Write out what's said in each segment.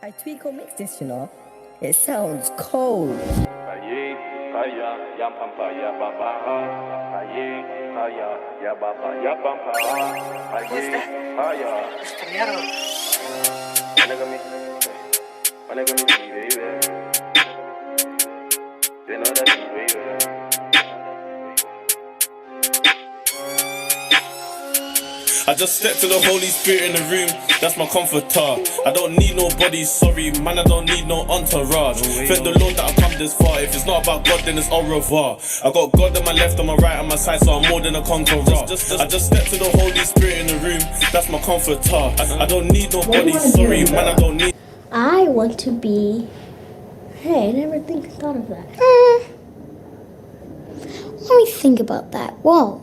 I tweak or mix this, It sounds cold. I just stepped to the Holy Spirit in the room, that's my comforter. I don't need nobody, sorry, man, I don't need no entourage. Thank the Lord that I've come this far. If it's not about God, then it's au revoir. I got God on my left, on my right, on my side, so I'm more than a conqueror. I just stepped to the Holy Spirit in the room, that's my comforter. I don't need nobody, sorry, man, I don't need. I want to be... Hey, I never thought of that. Let me think about that. Whoa.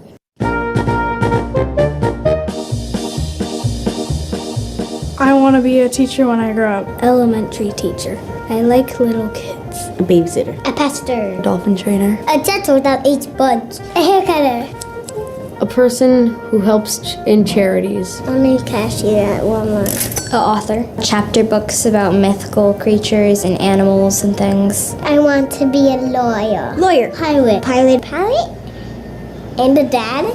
I want to be a teacher when I grow up. Elementary teacher. I like little kids. A babysitter. A pastor. A dolphin trainer. A gentle that eats bugs. A haircutter. A person who helps in charities. I'm a cashier at Walmart. A author. Chapter books about mythical creatures and animals and things. I want to be a lawyer. Lawyer. Pilot. Pilot. And a dad.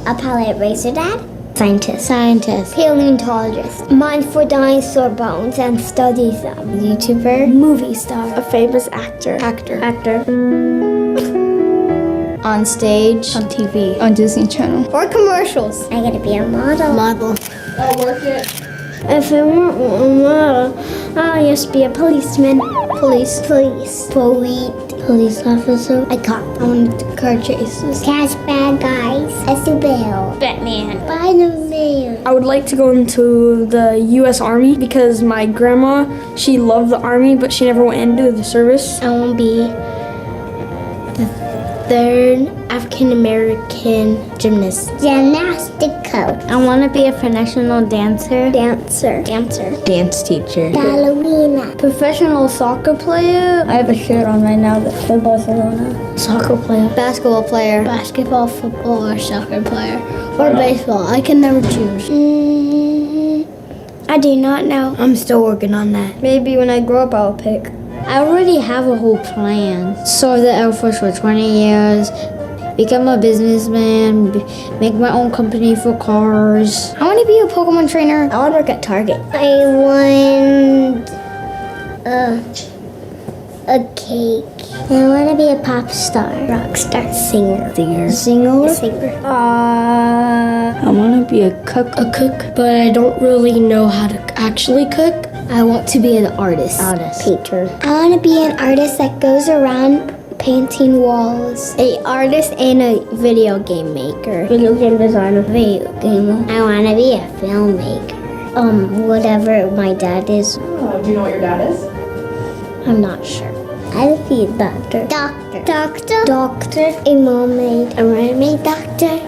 A pilot racer dad. Scientist. Paleontologist. Mine for dinosaur bones and studies them. YouTuber. Movie star. A famous actor. Actor. On stage. On TV. On Disney Channel. Or commercials. I gotta be a model. I'll work it. If I weren't a model, I'll just be a policeman. Police officer. A cop. I want to do car chases. Catch bad guys. A superhero. Batman. Spider-Man. I would like to go into the U.S. Army because my grandma, she loved the Army, but she never went into the service. I want to be the third African-American gymnast. Gymnastic coach. I want to be a professional dancer. Dance teacher. Ballerina. Professional soccer player. I have a shirt on right now that's for Barcelona. Soccer player. Basketball player. Basketball, football, or soccer player. Or baseball. I can never choose. I do not know. I'm still working on that. Maybe when I grow up I'll pick. I already have a whole plan. Serve the Air Force for 20 years. Become a businessman, make my own company for cars. I want to be a Pokemon trainer. I want to work at Target. I want a cake. I want to be a pop star, rock star, singer. I want to be a cook, but I don't really know how to actually cook. I want to be an artist. Painter. I want to be an artist that goes around painting walls. An artist and a video game maker. Video game designer. Video gamer. I want to be a filmmaker. Whatever my dad is. Do you know what your dad is? I'm not sure. I'll be a doctor. Doctor. A mermaid. A mermaid doctor.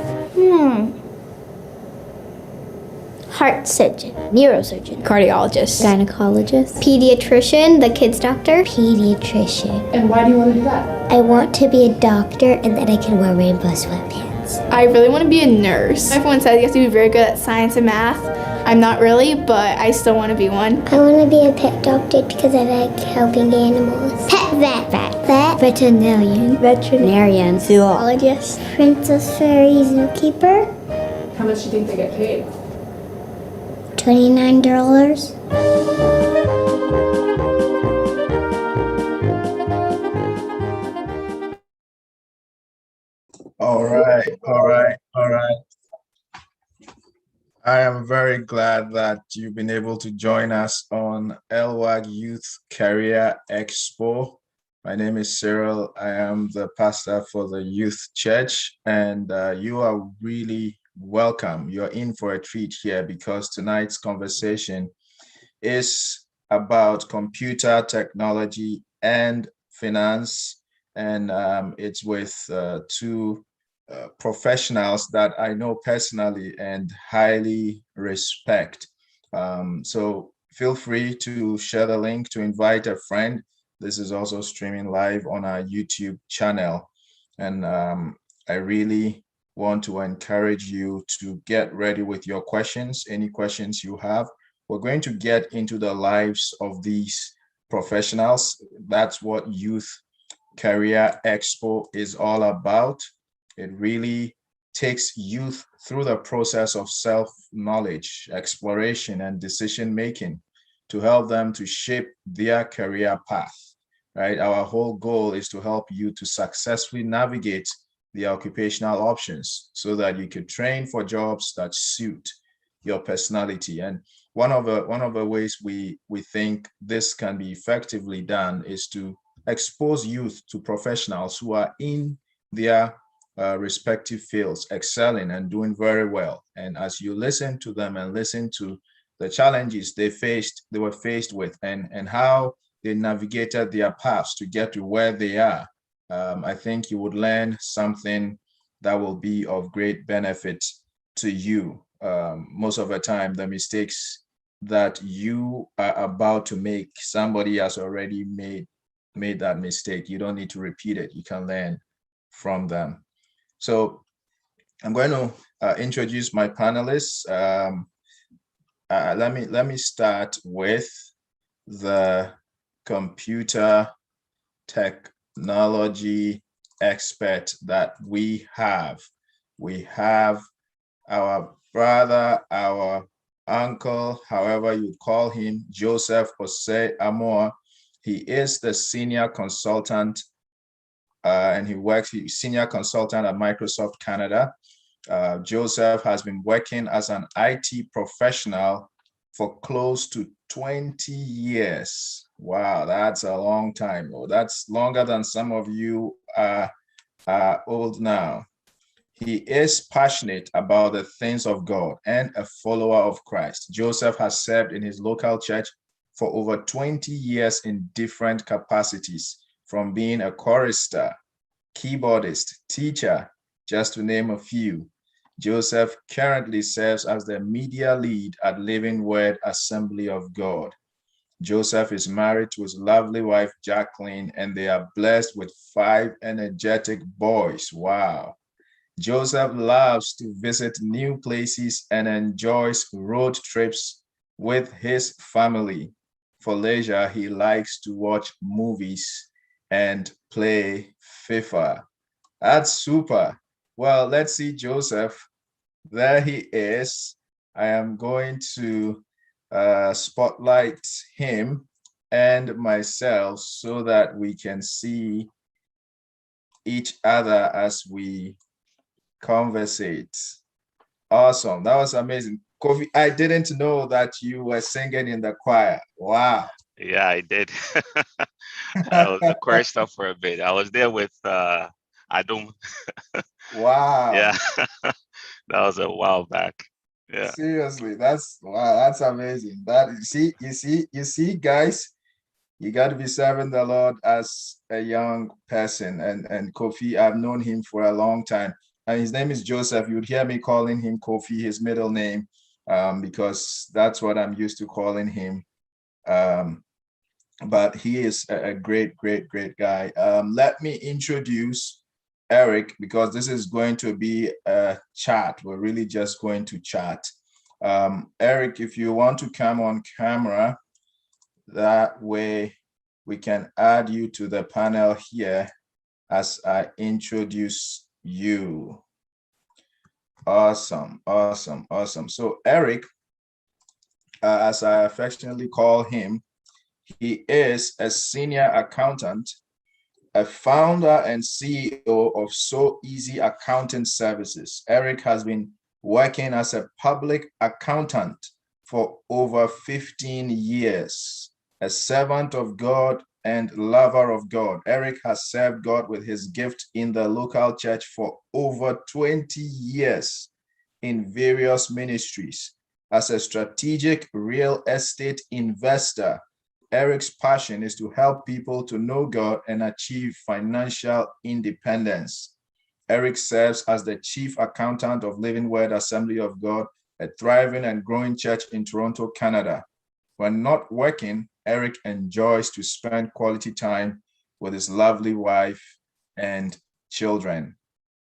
Heart surgeon. Neurosurgeon. Cardiologist. Gynecologist. Pediatrician, the kids doctor. Pediatrician. And why do you want to do that? I want to be a doctor and then I can wear rainbow sweatpants. I really want to be a nurse. Everyone says you have to be very good at science and math. I'm not really, but I still want to be one. I want to be a pet doctor because I like helping animals. Pet vet. Veterinarian. Zoologist. Princess Fairy Zookeeper. How much do you think they get paid? $29. All right. I am very glad that you've been able to join us on LWAG Youth Career Expo. My name is Cyril. I am the pastor for the youth church, and you are really welcome. You're in for a treat here because tonight's conversation is about computer technology and finance, and it's with two professionals that I know personally and highly respect. So feel free to share the link to invite a friend. This is also streaming live on our YouTube channel. And I really want to encourage you to get ready with your questions. Any questions you have, We're going to get into the lives of these professionals. That's what Youth Career Expo is all about. It really takes youth through the process of self-knowledge, exploration, and decision-making to help them to shape their career path, right? Our whole goal is to help you to successfully navigate the occupational options so that you could train for jobs that suit your personality. And one of the ways we think this can be effectively done is to expose youth to professionals who are in their respective fields, excelling and doing very well. And as you listen to them and listen to the challenges they were faced with, and how they navigated their paths to get to where they are, I think you would learn something that will be of great benefit to you. Most of the time, the mistakes that you are about to make, somebody has already made that mistake. You don't need to repeat it. You can learn from them. So I'm going to introduce my panelists. Let me start with the computer technology expert that we have. We have our brother, our uncle, however you call him, Joseph Osei Amor. He is the senior consultant and he's senior consultant at Microsoft Canada. Joseph has been working as an IT professional for close to 20 years. Wow, that's a long time. Oh, that's longer than some of you are old now. He is passionate about the things of God and a follower of Christ. Joseph has served in his local church for over 20 years in different capacities, from being a chorister, keyboardist, teacher, just to name a few. Joseph currently serves as the media lead at Living Word Assembly of God. Joseph is married to his lovely wife, Jacqueline, and they are blessed with 5 energetic boys. Wow. Joseph loves to visit new places and enjoys road trips with his family. For leisure, he likes to watch movies and play FIFA. That's super. Well, let's see Joseph. There he is. I am going to spotlight him and myself so that we can see each other as we conversate. Awesome. That was amazing. Kofi, I didn't know that you were singing in the choir. Wow. Yeah, I did. I was the choir stuff for a bit. I was there with Adum. Wow. Yeah, that was a while back. Yeah. Seriously, that's wow, that's amazing. That you see, guys, you got to be serving the Lord as a young person. And Kofi, I've known him for a long time. And his name is Joseph. You'd hear me calling him Kofi, his middle name, because that's what I'm used to calling him. But he is a great, great, great guy. Let me introduce Eric, because this is going to be a chat. We're really just going to chat. Eric, if you want to come on camera, that way we can add you to the panel here as I introduce you. Awesome, awesome, awesome. So Eric, as I affectionately call him, he is a senior accountant, a founder and CEO of So Easy Accounting Services. Eric has been working as a public accountant for over 15 years. A servant of God and lover of God, Eric has served God with his gift in the local church for over 20 years in various ministries. As a strategic real estate investor, Eric's passion is to help people to know God and achieve financial independence. Eric serves as the chief accountant of Living Word Assembly of God, a thriving and growing church in Toronto, Canada. When not working, Eric enjoys to spend quality time with his lovely wife and children.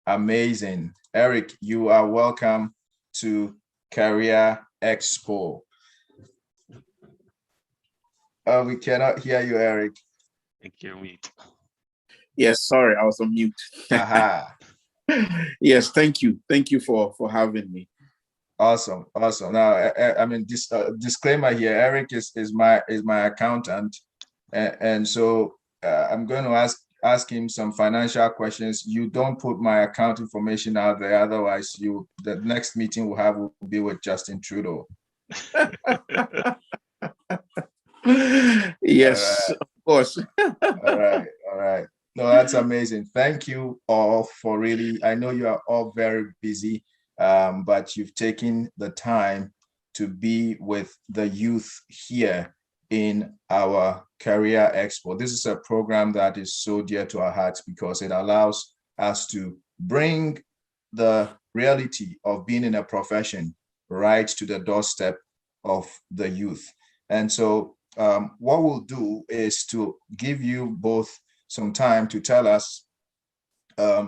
Amazing. Eric, you are welcome to Career Expo. We cannot hear you, Eric. Thank you, mute. Yes, sorry, I was on mute. Aha. Yes, thank you. Thank you for having me. Awesome. Now, I mean, this disclaimer here: Eric is my accountant, and so I'm going to ask him some financial questions. You don't put my account information out there, otherwise, the next meeting we'll have will be with Justin Trudeau. Yes, of course. All right. No, that's amazing. Thank you all for really. I know you are all very busy, but you've taken the time to be with the youth here in our Career Expo. This is a program that is so dear to our hearts because it allows us to bring the reality of being in a profession right to the doorstep of the youth. And so what we'll do is to give you both some time to tell us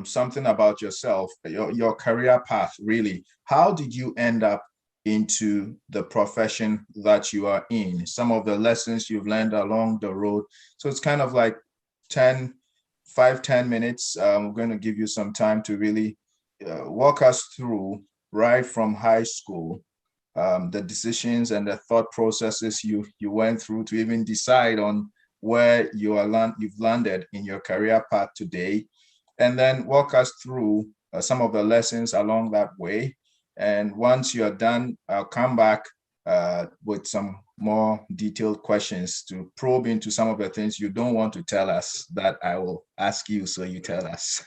something about yourself, your career path, really. How did you end up into the profession that you are in? Some of the lessons you've learned along the road. So it's kind of like 10 minutes. We're going to give you some time to really walk us through right from high school, the decisions and the thought processes you went through to even decide on where you've landed in your career path today, and then walk us through some of the lessons along that way. And once you're done, I'll come back with some more detailed questions to probe into some of the things you don't want to tell us that I will ask you, so you tell us.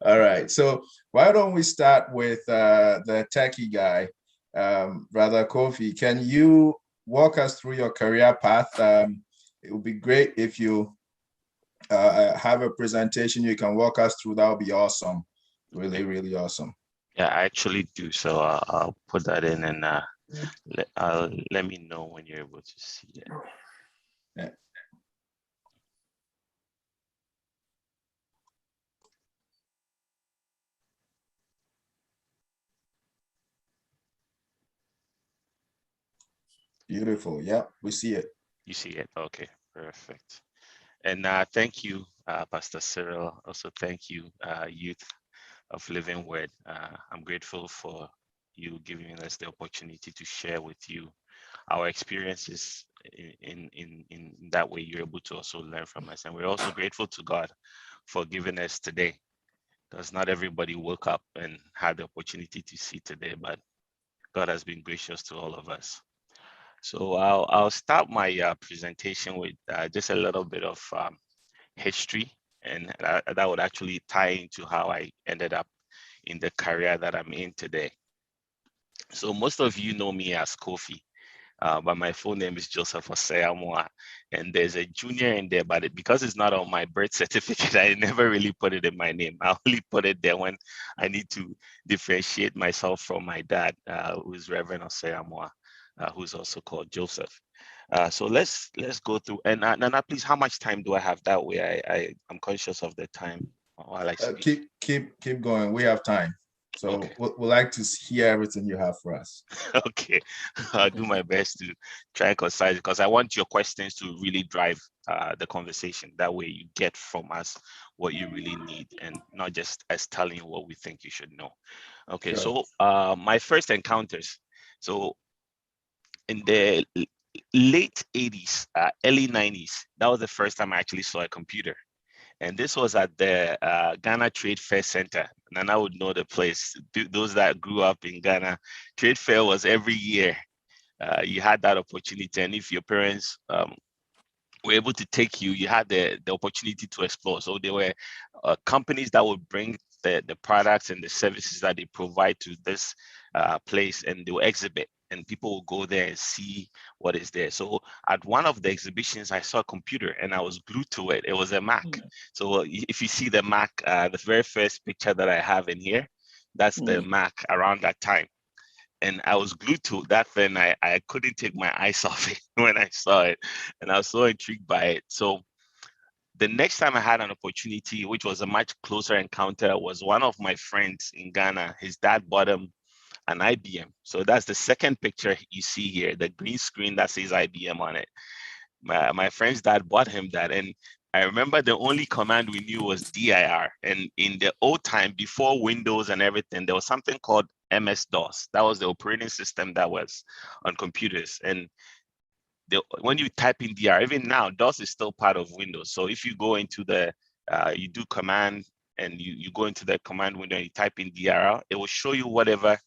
All right, so why don't we start with the techie guy, Brother Kofi? Can you walk us through your career path? It would be great if you have a presentation you can walk us through. That would be awesome. Really, really awesome. Yeah, I actually do. So I'll put that in and let me know when you're able to see it. Yeah. Beautiful. Yeah, we see it. You see it? Okay, perfect. And thank you, Pastor Cyril. Also, thank you, Youth of Living Word. I'm grateful for you giving us the opportunity to share with you our experiences in that way. You're able to also learn from us. And we're also grateful to God for giving us today, because not everybody woke up and had the opportunity to see today, but God has been gracious to all of us. So I'll start my presentation with just a little bit of history, and that would actually tie into how I ended up in the career that I'm in today. So most of you know me as Kofi, but my full name is Joseph Oseamoa, and there's a junior in there, but because it's not on my birth certificate, I never really put it in my name. I only put it there when I need to differentiate myself from my dad, who's Reverend Oseamoa, who's also called Joseph. So let's go through. And Nana, please, how much time do I have? That way I'm conscious of the time while I speak. Keep going. We have time. So okay. we'd like to hear everything you have for us. Okay, I'll do my best to try and concise, because I want your questions to really drive the conversation. That way you get from us what you really need, and not just us telling you what we think you should know. Okay, sure. So my first encounters. So in the late 80s, early 90s, that was the first time I actually saw a computer. And this was at the Ghana Trade Fair Center. And I would know the place. Those that grew up in Ghana, Trade Fair was every year. You had that opportunity. And if your parents were able to take you, you had the opportunity to explore. So there were companies that would bring the products and the services that they provide to this place, and they will exhibit. And people will go there and see what is there. So at one of the exhibitions, I saw a computer and I was glued to it. It was a Mac. So if you see the Mac, the very first picture that I have in here, that's the Mac around that time. And I was glued to that thing. I couldn't take my eyes off it when I saw it. And I was so intrigued by it. So the next time I had an opportunity, which was a much closer encounter, was one of my friends in Ghana. His dad bought him an IBM. So that's the second picture you see here, the green screen that says IBM on it. My friend's dad bought him that. And I remember the only command we knew was dir. And in the old time, before Windows and everything, there was something called MS-DOS. That was the operating system that was on computers. And when you type in dir, even now, DOS is still part of Windows. So if you go into the, you do command and you go into the command window and you type in dir, it will show you whatever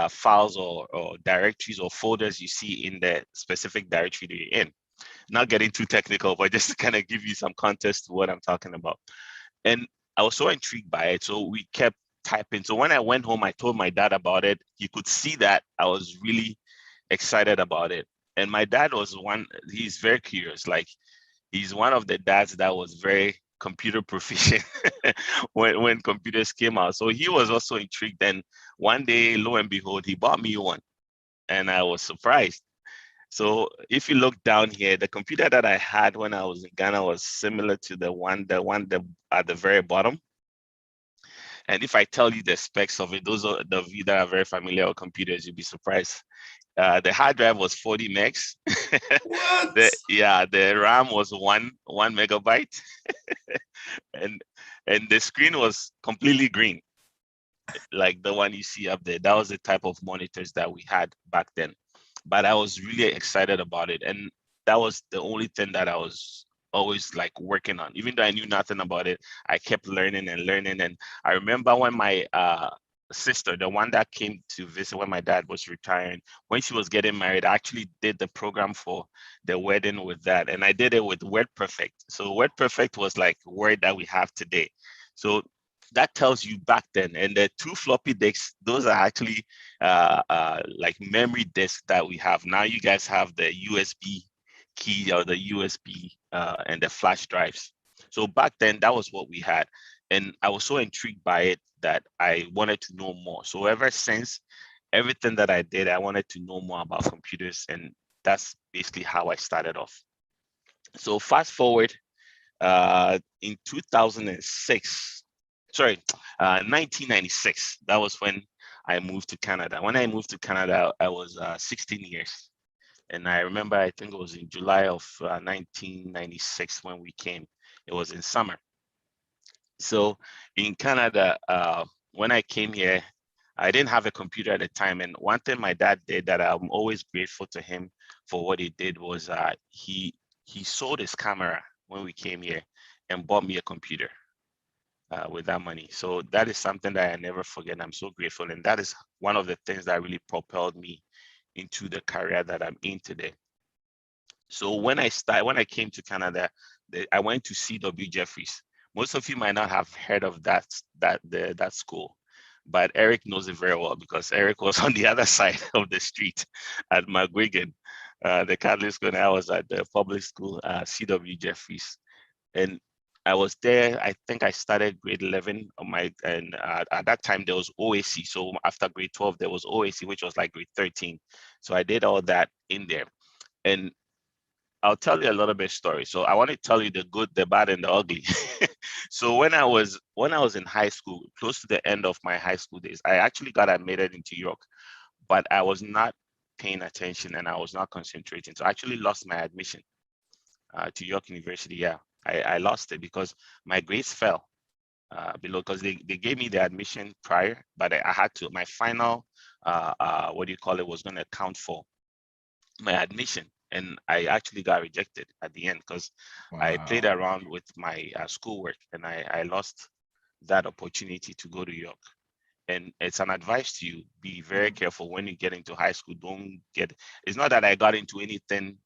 files or directories or folders you see in the specific directory that you're in. Not getting too technical, but just to kind of give you some context to what I'm talking about. And I was so intrigued by it. So we kept typing. So when I went home, I told my dad about it. You could see that I was really excited about it. And my dad was he's very curious. Like, he's one of the dads that was very computer proficient when computers came out. So he was also intrigued. And one day, lo and behold, he bought me one. And I was surprised. So if you look down here, the computer that I had when I was in Ghana was similar to the one at the very bottom. And if I tell you the specs of it, those are the of you that are very familiar with computers, you'll be surprised. The hard drive was 40 megs. What? The RAM was one megabyte. and the screen was completely green, like the one you see up there. That was the type of monitors that we had back then. But I was really excited about it. And that was the only thing that I was always like working on. Even though I knew nothing about it, I kept learning and learning. And I remember when my sister, the one that came to visit when my dad was retiring, when she was getting married, I actually did the program for the wedding with that. And I did it with WordPerfect. So WordPerfect was like Word that we have today. So that tells you back then. And the 2 floppy disks, those are actually like memory disks that we have. Now you guys have the USB key or the USB and the flash drives. So back then, that was what we had. And I was so intrigued by it that I wanted to know more. So ever since, everything that I did, I wanted to know more about computers. And that's basically how I started off. So fast forward in 2006, 1996. That was when I moved to Canada. When I moved to Canada, I was 16 years. And I remember, I think it was in July of 1996 when we came. It was in summer. So in Canada, when I came here, I didn't have a computer at the time. And one thing my dad did that I'm always grateful to him for what he did was he sold his camera when we came here and bought me a computer. With that money. So that is something that I never forget. I'm so grateful. And that is one of the things that really propelled me into the career that I'm in today. So when I came to Canada, I went to CW Jeffries. Most of you might not have heard of that school, but Eric knows it very well because Eric was on the other side of the street at McGuigan, the Catholic school, and I was at the public school, CW Jeffries. And I was there, I think I started grade 11 and at that time there was OAC. So after grade 12, there was OAC, which was like grade 13. So I did all that in there. And I'll tell you a little bit story. So I want to tell you the good, the bad, and the ugly. So when I was in high school, close to the end of my high school days, I actually got admitted into York, but I was not paying attention and I was not concentrating. So I actually lost my admission to York University. Yeah. I lost it because my grades fell below because they gave me the admission prior, but I had to, my final, was going to count for my admission. And I actually got rejected at the end because I played around with my schoolwork and I lost that opportunity to go to York. And it's an advice to you, be very careful when you get into high school. It's not that I got into anything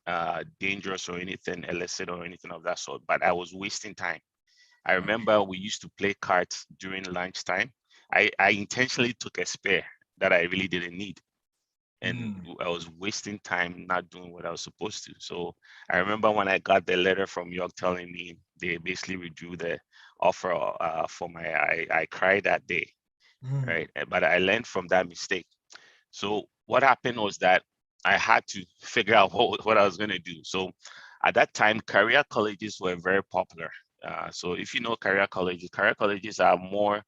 dangerous or anything illicit or anything of that sort, but I was wasting time. I remember we used to play cards during lunchtime. I intentionally took a spare that I really didn't need. And I was wasting time not doing what I was supposed to. So I remember when I got the letter from York telling me they basically withdrew the offer for I cried that day. Right, but I learned from that mistake. So what happened was that I had to figure out what I was going to do. So at that time, career colleges were very popular. So if you know career colleges are more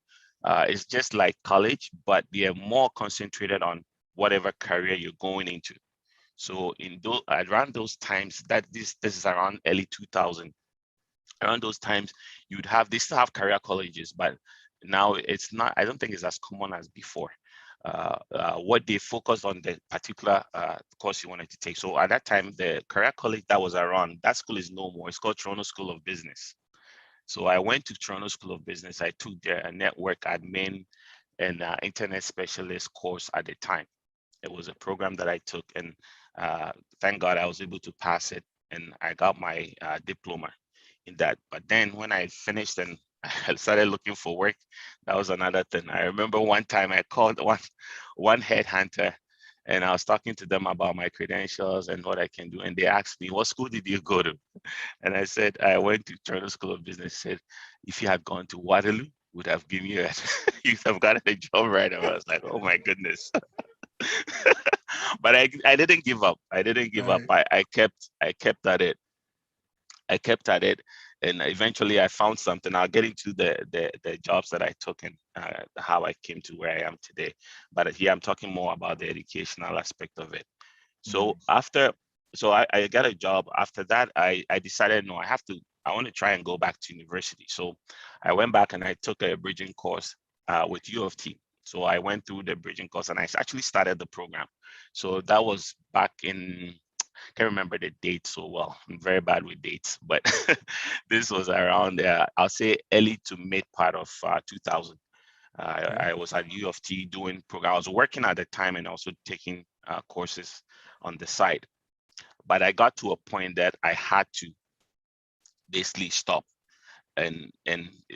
It's just like college, but they are more concentrated on whatever career you're going into. So in those around those times, that this is around early 2000. Around those times, you'd have they still have career colleges, but now it's not. I don't think it's as common as before. What they focus on the particular course you wanted to take. So at that time, the career college that was around, that school is no more. It's called Toronto School of Business. So I went to Toronto School of Business. I took their network admin and internet specialist course at the time. It was a program that I took, and thank God I was able to pass it, and I got my diploma in that. But then when I finished and I started looking for work, that was another thing. I remember one time I called one headhunter, and I was talking to them about my credentials and what I can do. And they asked me, what school did you go to? And I said, I went to Toronto School of Business. Said, if you had gone to Waterloo, would have given you you'd have gotten a job right away. I was like, oh my goodness. But I didn't give up. I didn't give up. I kept at it. I kept at it, and eventually I found something. I'll get into the jobs that I took and how I came to where I am today. But here I'm talking more about the educational aspect of it. So I got a job. After that, I decided, no, I want to try and go back to university. So I went back and I took a bridging course with U of T. So I went through the bridging course and I actually started the program. So that was back in, can't remember the date so well. I'm very bad with dates, but this was around, I'll say early to mid part of 2000. I was at U of T doing program. I was working at the time and also taking courses on the side. But I got to a point that I had to basically stop. And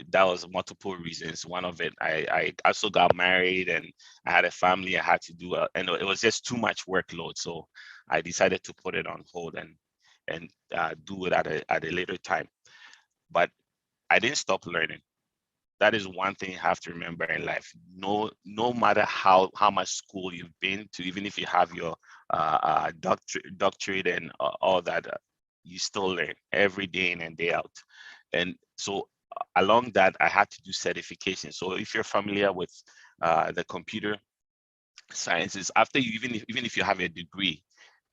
that was multiple reasons. One of it, I also got married and I had a family I had to do, and it was just too much workload. So I decided to put it on hold and do it at a later time. But I didn't stop learning. That is one thing you have to remember in life. No matter how much school you've been to, even if you have your doctorate and all that, you still learn every day in and day out. And so along that, I had to do certification. So if you're familiar with the computer sciences, after you, even if you have a degree,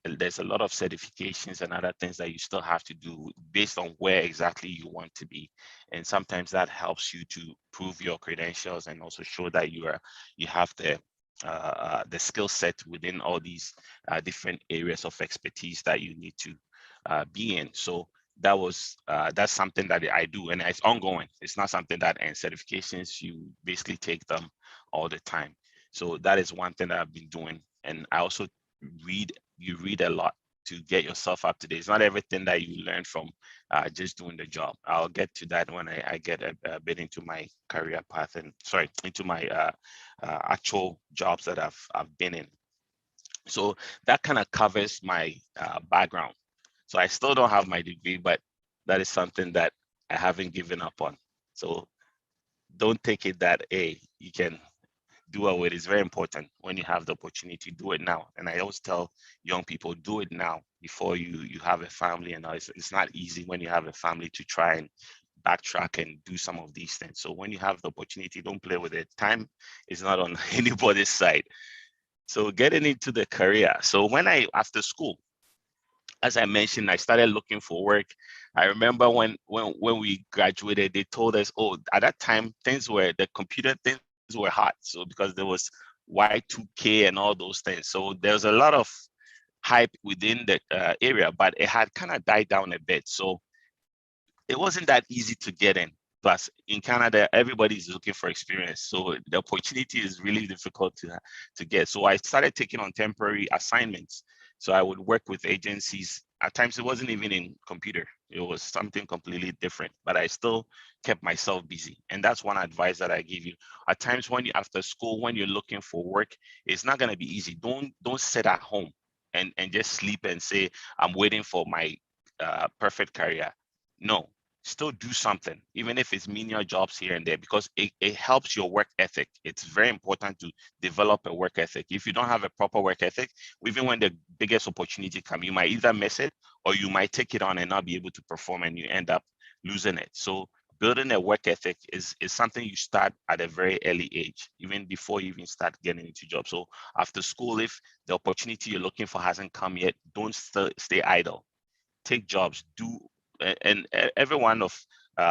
there's a lot of certifications and other things that you still have to do based on where exactly you want to be. And sometimes that helps you to prove your credentials and also show that you have the skill set within all these different areas of expertise that you need to be in. So that's something that I do, and it's ongoing. It's not something that ends. Certifications, you basically take them all the time. So that is one thing that I've been doing. And I also read a lot to get yourself up to date. It's not everything that you learn from just doing the job. I'll get to that when I get a bit into my career path and into my actual jobs that I've been in. So that kind of covers my background. So I still don't have my degree, but that is something that I haven't given up on. So don't take it that, hey, you can do it. It's very important when you have the opportunity, do it now. And I always tell young people, do it now before you have a family. And it's not easy when you have a family to try and backtrack and do some of these things. So when you have the opportunity, don't play with it. Time is not on anybody's side. So getting into the career. So after school, as I mentioned, I started looking for work. I remember when we graduated, they told us, oh, at that time, the computer things were hot. So because there was Y2K and all those things. So there's a lot of hype within the area, but it had kind of died down a bit. So it wasn't that easy to get in. Plus, in Canada, everybody's looking for experience. So the opportunity is really difficult to get. So I started taking on temporary assignments. So I would work with agencies. At times, it wasn't even in computer. It was something completely different, but I still kept myself busy. And that's one advice that I give you. At times after school, when you're looking for work, it's not going to be easy. Don't sit at home and just sleep and say, I'm waiting for my perfect career. No, still do something, even if it's menial jobs here and there, because it helps your work ethic. It's very important to develop a work ethic. If you don't have a proper work ethic, even when the biggest opportunity comes, you might either miss it or you might take it on and not be able to perform and you end up losing it. So building a work ethic is something you start at a very early age, even before you even start getting into jobs. So after school, if the opportunity you're looking for hasn't come yet, don't stay idle. Take jobs, and every one of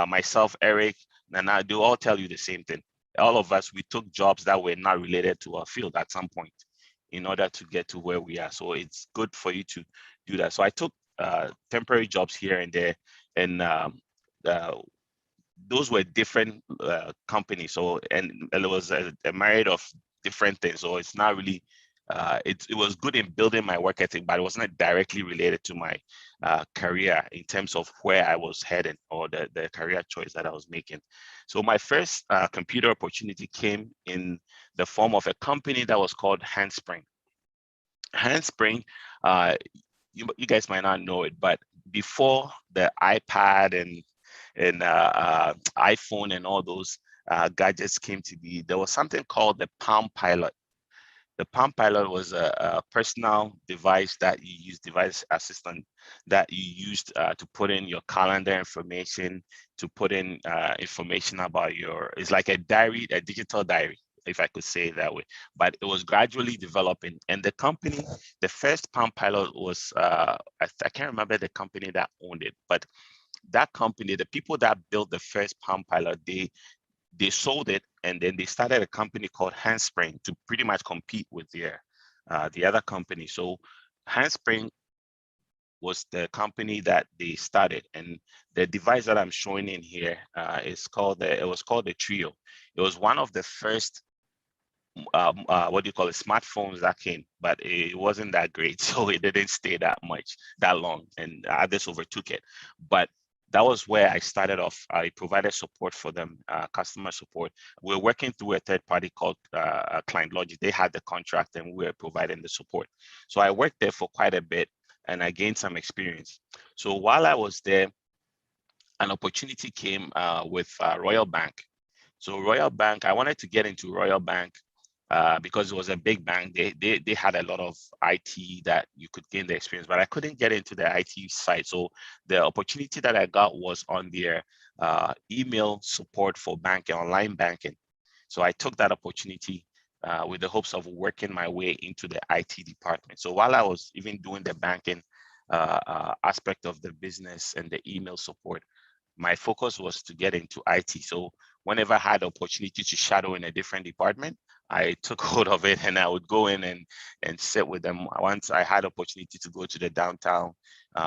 myself, Eric, Nana, they all tell you the same thing. All of us, we took jobs that were not related to our field at some point in order to get to where we are. So it's good for you to do that. So I took temporary jobs here and there, and those were different companies. So, and it was a myriad of different things. So it's not really, it was good in building my work ethic, but it was not directly related to my career in terms of where I was heading or the career choice that I was making. So my first computer opportunity came in the form of a company that was called Handspring. Handspring, you guys might not know it, but before the iPad and iPhone and all those gadgets came to be, there was something called the Palm Pilot. The Palm Pilot was a personal device that you use, device assistant that you used to put in your calendar information, to put in information about it's like a diary, a digital diary, if I could say it that way. But it was gradually developing. And the company, the first Palm Pilot was, I can't remember the company that owned it, but that company, the people that built the first Palm Pilot, they sold it, and then they started a company called Handspring to pretty much compete with the other company. So Handspring was the company that they started, and the device that I'm showing in here is called it was called the Trio. It was one of the first what do you call it, smartphones that came, but it wasn't that great, so it didn't stay that long, and others overtook it. But that was where I started off. I provided support for them, customer support. We're working through a third party called Client Logic. They had the contract and we were providing the support. So I worked there for quite a bit and I gained some experience. So while I was there, an opportunity came with Royal Bank. So Royal Bank, I wanted to get into Royal Bank because it was a big bank. They had a lot of IT that you could gain the experience, but I couldn't get into the IT side. So the opportunity that I got was on their email support for banking, online banking. So I took that opportunity with the hopes of working my way into the IT department. So while I was even doing the banking aspect of the business and the email support, my focus was to get into IT. So whenever I had the opportunity to shadow in a different department, I took hold of it and I would go in and sit with them. Once I had opportunity to go to the downtown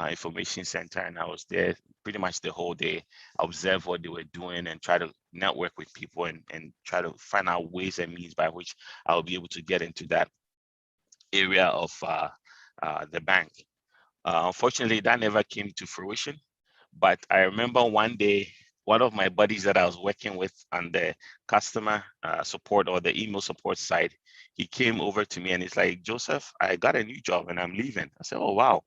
information center, and I was there pretty much the whole day, observe what they were doing and try to network with people and try to find out ways and means by which I'll be able to get into that area of the bank. Unfortunately, that never came to fruition. But I remember one day, one of my buddies that I was working with on the customer support or the email support side, he came over to me and he's like, Joseph, I got a new job and I'm leaving. I said, oh, wow.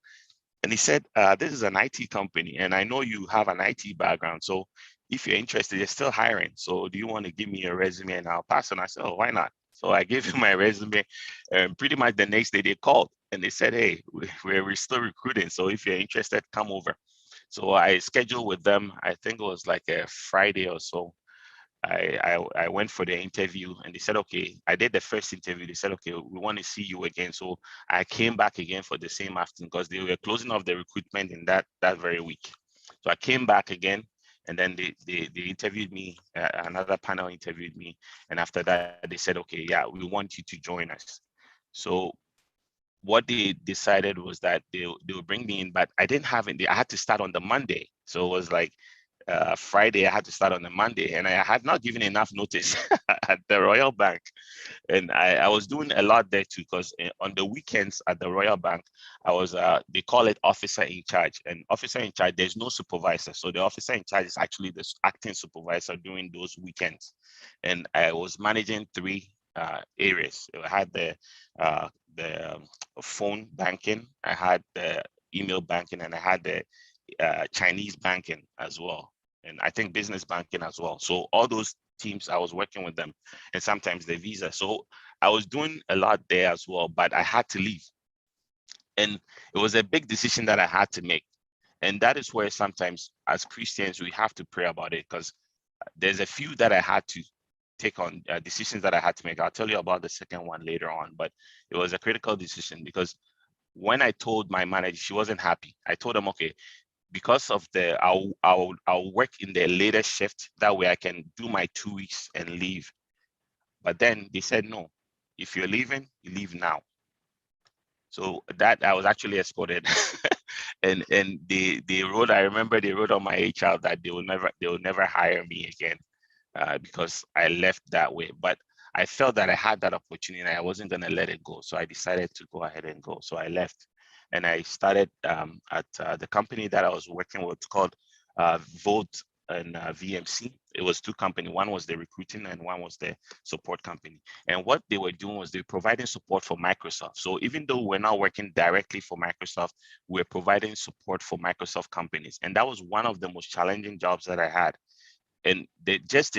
And he said, this is an IT company and I know you have an IT background. So if you're interested, you're still hiring. So do you want to give me your resume and I'll pass? And I said, oh, why not? So I gave him my resume, and pretty much the next day they called and they said, hey, we're still recruiting. So if you're interested, come over. So I scheduled with them, I think it was like a Friday or so. I went for the interview and they said, okay, I did the first interview. They said, okay, we want to see you again. So I came back again for the same afternoon because they were closing off the recruitment in that very week. So I came back again and then they interviewed me, another panel interviewed me. And after that, they said, okay, yeah, we want you to join us. So what they decided was that they would bring me in, but I didn't have it. I had to start on the Monday. So it was like Friday, I had to start on the Monday, and I had not given enough notice at the Royal Bank. And I was doing a lot there too, because on the weekends at the Royal Bank, I was, they call it officer in charge. And officer in charge, there's no supervisor. So the officer in charge is actually the acting supervisor during those weekends. And I was managing 3 areas. I had the phone banking, I had the email banking, and I had the Chinese banking as well. And I think business banking as well. So all those teams, I was working with them, and sometimes the visa. So I was doing a lot there as well, but I had to leave. And it was a big decision that I had to make. And that is where sometimes as Christians, we have to pray about it, because there's a few that I had to take on, decisions that I had to make. I'll tell you about the second one later on, but it was a critical decision, because when I told my manager, she wasn't happy. I told them, okay, because of I'll work in the later shift. That way I can do my 2 weeks and leave. But then they said, no, if you're leaving, you leave now. So that I was actually escorted. and they wrote, I remember they wrote on my HR that they will never hire me again, because I left that way. But I felt that I had that opportunity and I wasn't going to let it go. So I decided to go ahead and go. So I left and I started at the company that I was working with called Vote and VMC. It was two companies. One was the recruiting and one was the support company. And what they were doing was they were providing support for Microsoft. So even though we're not working directly for Microsoft, we're providing support for Microsoft companies. And that was one of the most challenging jobs that I had. And the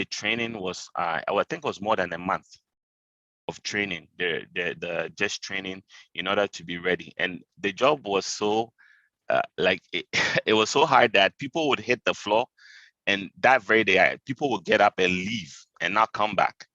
training was, I think it was more than a month of training, the just training in order to be ready. And the job was so, it was so hard that people would hit the floor, and that very day, people would get up and leave and not come back,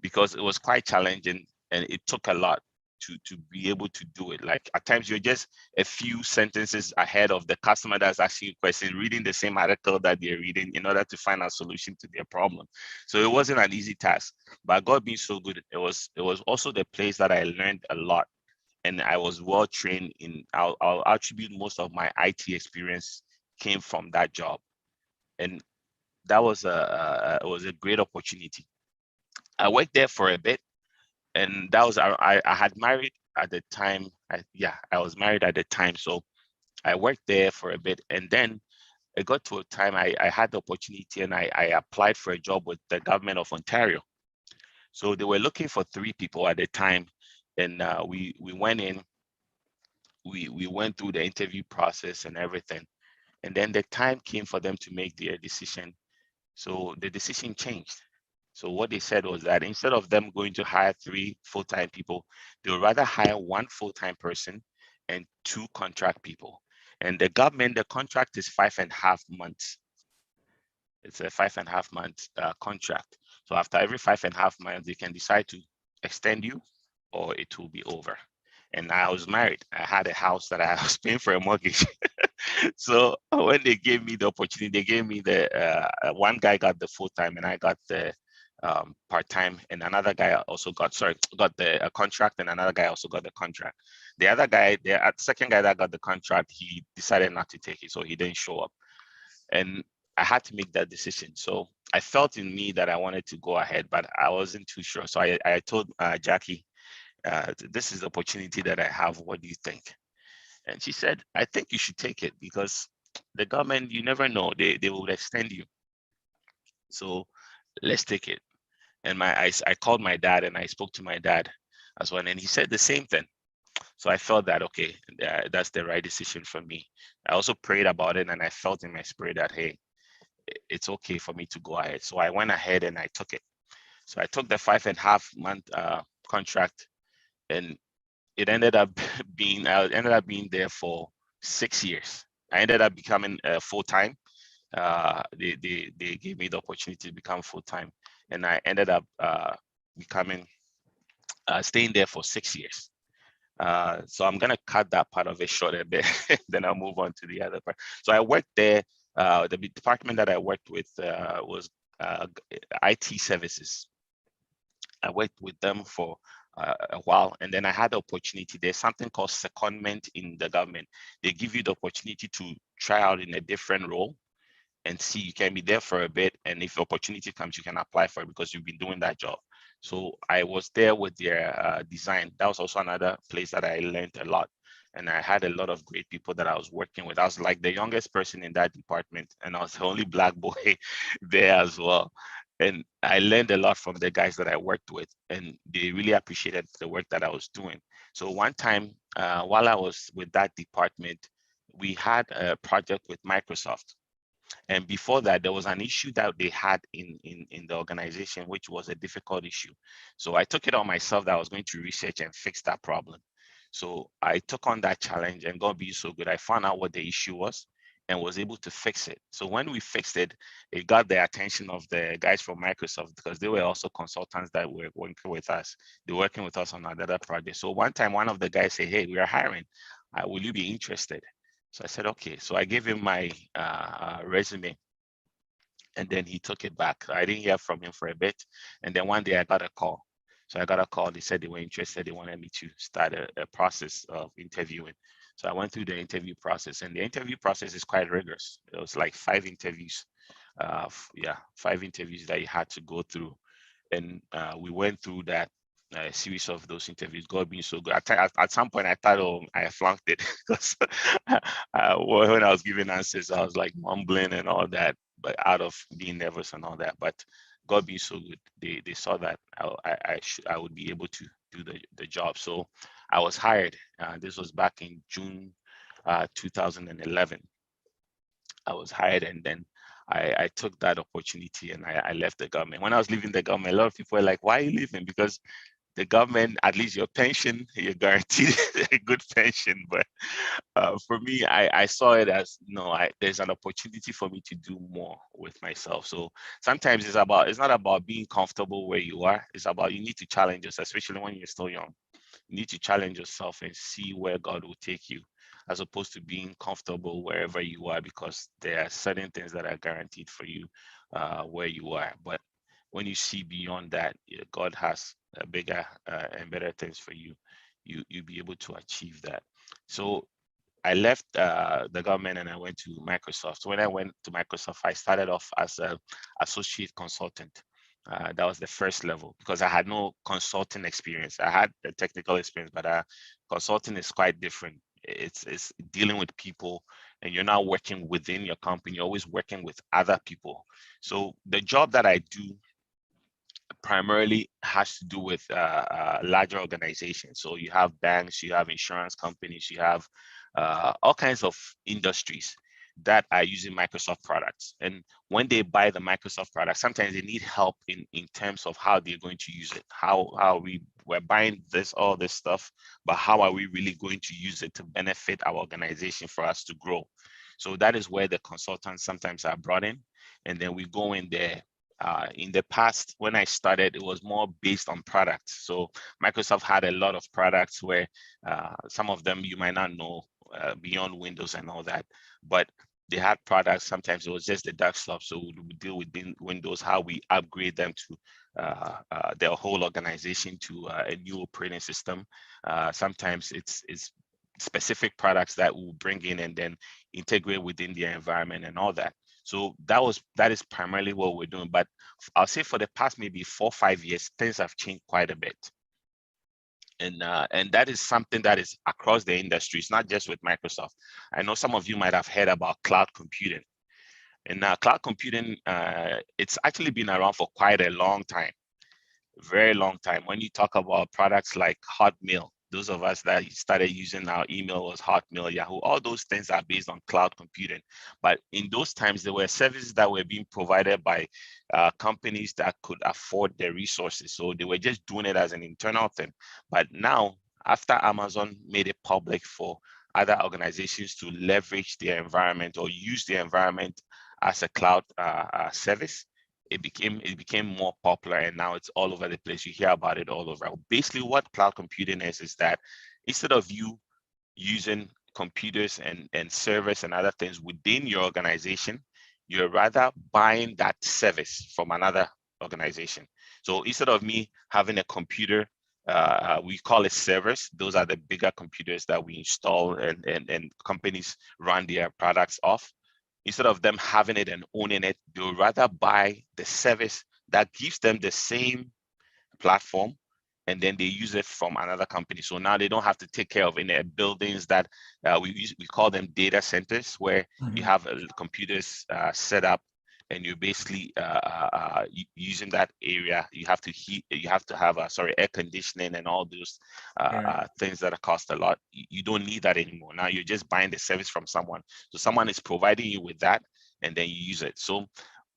because it was quite challenging and it took a lot to be able to do it. Like at times you're just a few sentences ahead of the customer that's asking you questions, reading the same article that they're reading in order to find a solution to their problem. So it wasn't an easy task, but God being so good, it was also the place that I learned a lot. And I was well trained in, I'll attribute most of my IT experience came from that job. And that was it was a great opportunity. I worked there for a bit, and that was I had married at the time. I was married at the time, so I worked there for a bit, and then it got to a time I had the opportunity, and I applied for a job with the government of Ontario. So they were looking for 3 people at the time, and we went in. We went through the interview process and everything, and then the time came for them to make their decision. So the decision changed. So what they said was that instead of them going to hire 3 full-time people, they would rather hire 1 full-time person and 2 contract people. And the government, the contract is 5.5 months. It's a 5.5 month contract. So after every 5.5 months, they can decide to extend you or it will be over. And I was married. I had a house that I was paying for a mortgage. So when they gave me the opportunity, they gave me the one guy got the full-time and I got the part-time, and another guy also got the contract, and another guy also got the contract. The other guy, the second guy that got the contract, he decided not to take it, so he didn't show up. And I had to make that decision. So I felt in me that I wanted to go ahead, but I wasn't too sure. So I told Jackie, this is the opportunity that I have. What do you think? And she said, I think you should take it, because the government, you never know, they will extend you. So let's take it. And I called my dad and I spoke to my dad as well. And he said the same thing. So I felt that, okay, that's the right decision for me. I also prayed about it and I felt in my spirit that, hey, it's okay for me to go ahead. So I went ahead and I took it. So I took the 5.5 month contract, and it ended up being, I ended up being there for 6 years. I ended up becoming full-time. They gave me the opportunity to become full-time, and I ended up staying there for 6 years. So I'm gonna cut that part of it short a bit, then I'll move on to the other part. So I worked there. The department that I worked with was IT services. I worked with them for a while, and then I had the opportunity. There's something called secondment in the government. They give you the opportunity to try out in a different role and see. You can be there for a bit, and if the opportunity comes, you can apply for it because you've been doing that job. So I was there with their design. That was also another place that I learned a lot. And I had a lot of great people that I was working with. I was like the youngest person in that department, and I was the only Black boy there as well. And I learned a lot from the guys that I worked with, and they really appreciated the work that I was doing. So one time, while I was with that department, we had a project with Microsoft. And before that, there was an issue that they had in the organization, which was a difficult issue. So I took it on myself that I was going to research and fix that problem. So I took on that challenge, and God be so good, I found out what the issue was. and was able to fix it. So when we fixed it, it got the attention of the guys from Microsoft, because they were also consultants that were working with us. They were working with us on another project. So one time, one of the guys said, "Hey, we are hiring. Will you be interested?" So I said, "Okay." So I gave him my resume, and then he took it back. I didn't hear from him for a bit. And then one day I got a call. So I got a call. They said they were interested. They wanted me to start a process of interviewing. So I went through the interview process, and the interview process is quite rigorous. It was like 5 interviews. 5 interviews that you had to go through. And we went through that series of those interviews. God being so good. At some point, I thought, oh, I flunked it, because when I was giving answers, I was like mumbling and all that, but out of being nervous and all that. But God being so good, they saw that I would be able to do the job. So I was hired. This was back in June 2011. I was hired, and then I took that opportunity, and I left the government. When I was leaving the government, a lot of people were like, "Why are you leaving?" Because the government, at least your pension, you're guaranteed a good pension. But for me, I saw it as, there's an opportunity for me to do more with myself. So sometimes it's not about being comfortable where you are. It's about, you need to challenge yourself, especially when you're still young. You need to challenge yourself and see where God will take you, as opposed to being comfortable wherever you are, because there are certain things that are guaranteed for you where you are. But when you see beyond that, God has bigger and better things for you. You'll be able to achieve that. So I left the government and I went to Microsoft. When I went to Microsoft, I started off as an associate consultant. That was the first level, because I had no consulting experience. I had the technical experience, but consulting is quite different. It's dealing with people, and you're not working within your company. You're always working with other people. So the job that I do primarily has to do with larger organizations. So you have banks, you have insurance companies, you have all kinds of industries that are using Microsoft products. And when they buy the Microsoft products, sometimes they need help in terms of how they're going to use it. How we're buying all this stuff, but how are we really going to use it to benefit our organization for us to grow? So that is where the consultants sometimes are brought in, and then we go in there. In the past, when I started, it was more based on products. So Microsoft had a lot of products where some of them you might not know beyond Windows and all that, but they had products. Sometimes it was just the desktop. So we would deal with Windows, how we upgrade them to their whole organization to a new operating system. Sometimes it's specific products that we'll bring in and then integrate within their environment and all that. So that is primarily what we're doing. But I'll say for the past maybe 4 or 5 years, things have changed quite a bit. And that is something that is across the industry. It's not just with Microsoft. I know some of you might have heard about cloud computing. And cloud computing, it's actually been around for quite a long time, very long time. When you talk about products like Hotmail, those of us that started using our email was Hotmail, Yahoo, all those things are based on cloud computing. But in those times, there were services that were being provided by companies that could afford the resources. So they were just doing it as an internal thing. But now, after Amazon made it public for other organizations to leverage their environment or use their environment as a cloud service, it became more popular, and now it's all over the place. You hear about it all over. Basically, what cloud computing is that instead of you using computers and servers and other things within your organization, you're rather buying that service from another organization. So instead of me having a computer, we call it servers. Those are the bigger computers that we install and companies run their products off. Instead of them having it and owning it, they'll rather buy the service that gives them the same platform, and then they use it from another company. So now they don't have to take care of any buildings that we call them data centers, where you have computers set up, and you're basically using that area. You have to heat, you have to have air conditioning and all those things that cost a lot. You don't need that anymore. Now you're just buying the service from someone. So someone is providing you with that, and then you use it. So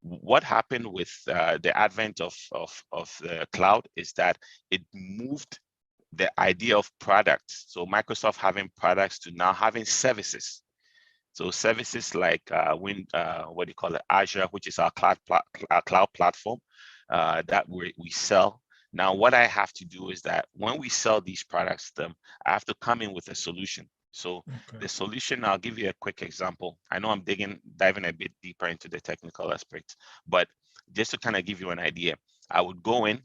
what happened with the advent of the cloud is that it moved the idea of products. So Microsoft having products to now having services. So services like what do you call it, Azure, which is our cloud platform that we sell. Now, what I have to do is that when we sell these products to them, I have to come in with a solution. So the solution, I'll give you a quick example. I know I'm diving a bit deeper into the technical aspects, but just to kind of give you an idea, I would go in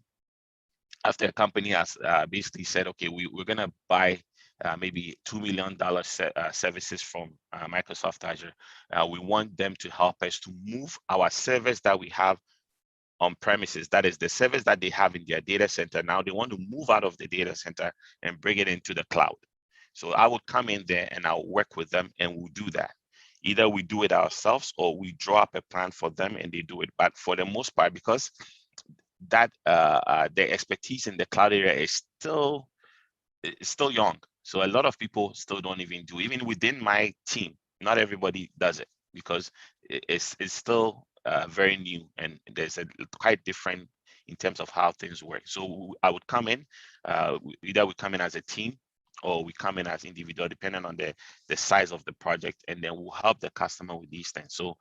after a company has basically said, okay, we're going to buy maybe $2 million services from Microsoft Azure. We want them to help us to move our servers that we have on premises. That is the servers that they have in their data center. Now they want to move out of the data center and bring it into the cloud. So I would come in there and I'll work with them and we'll do that. Either we do it ourselves or we draw up a plan for them and they do it. But for the most part, because that the expertise in the cloud area is still young. So a lot of people still don't even do, even within my team, not everybody does it because it's still very new and there's a quite different in terms of how things work. So I would come in, either we come in as a team or we come in as individual, depending on the size of the project, and then we'll help the customer with these things. So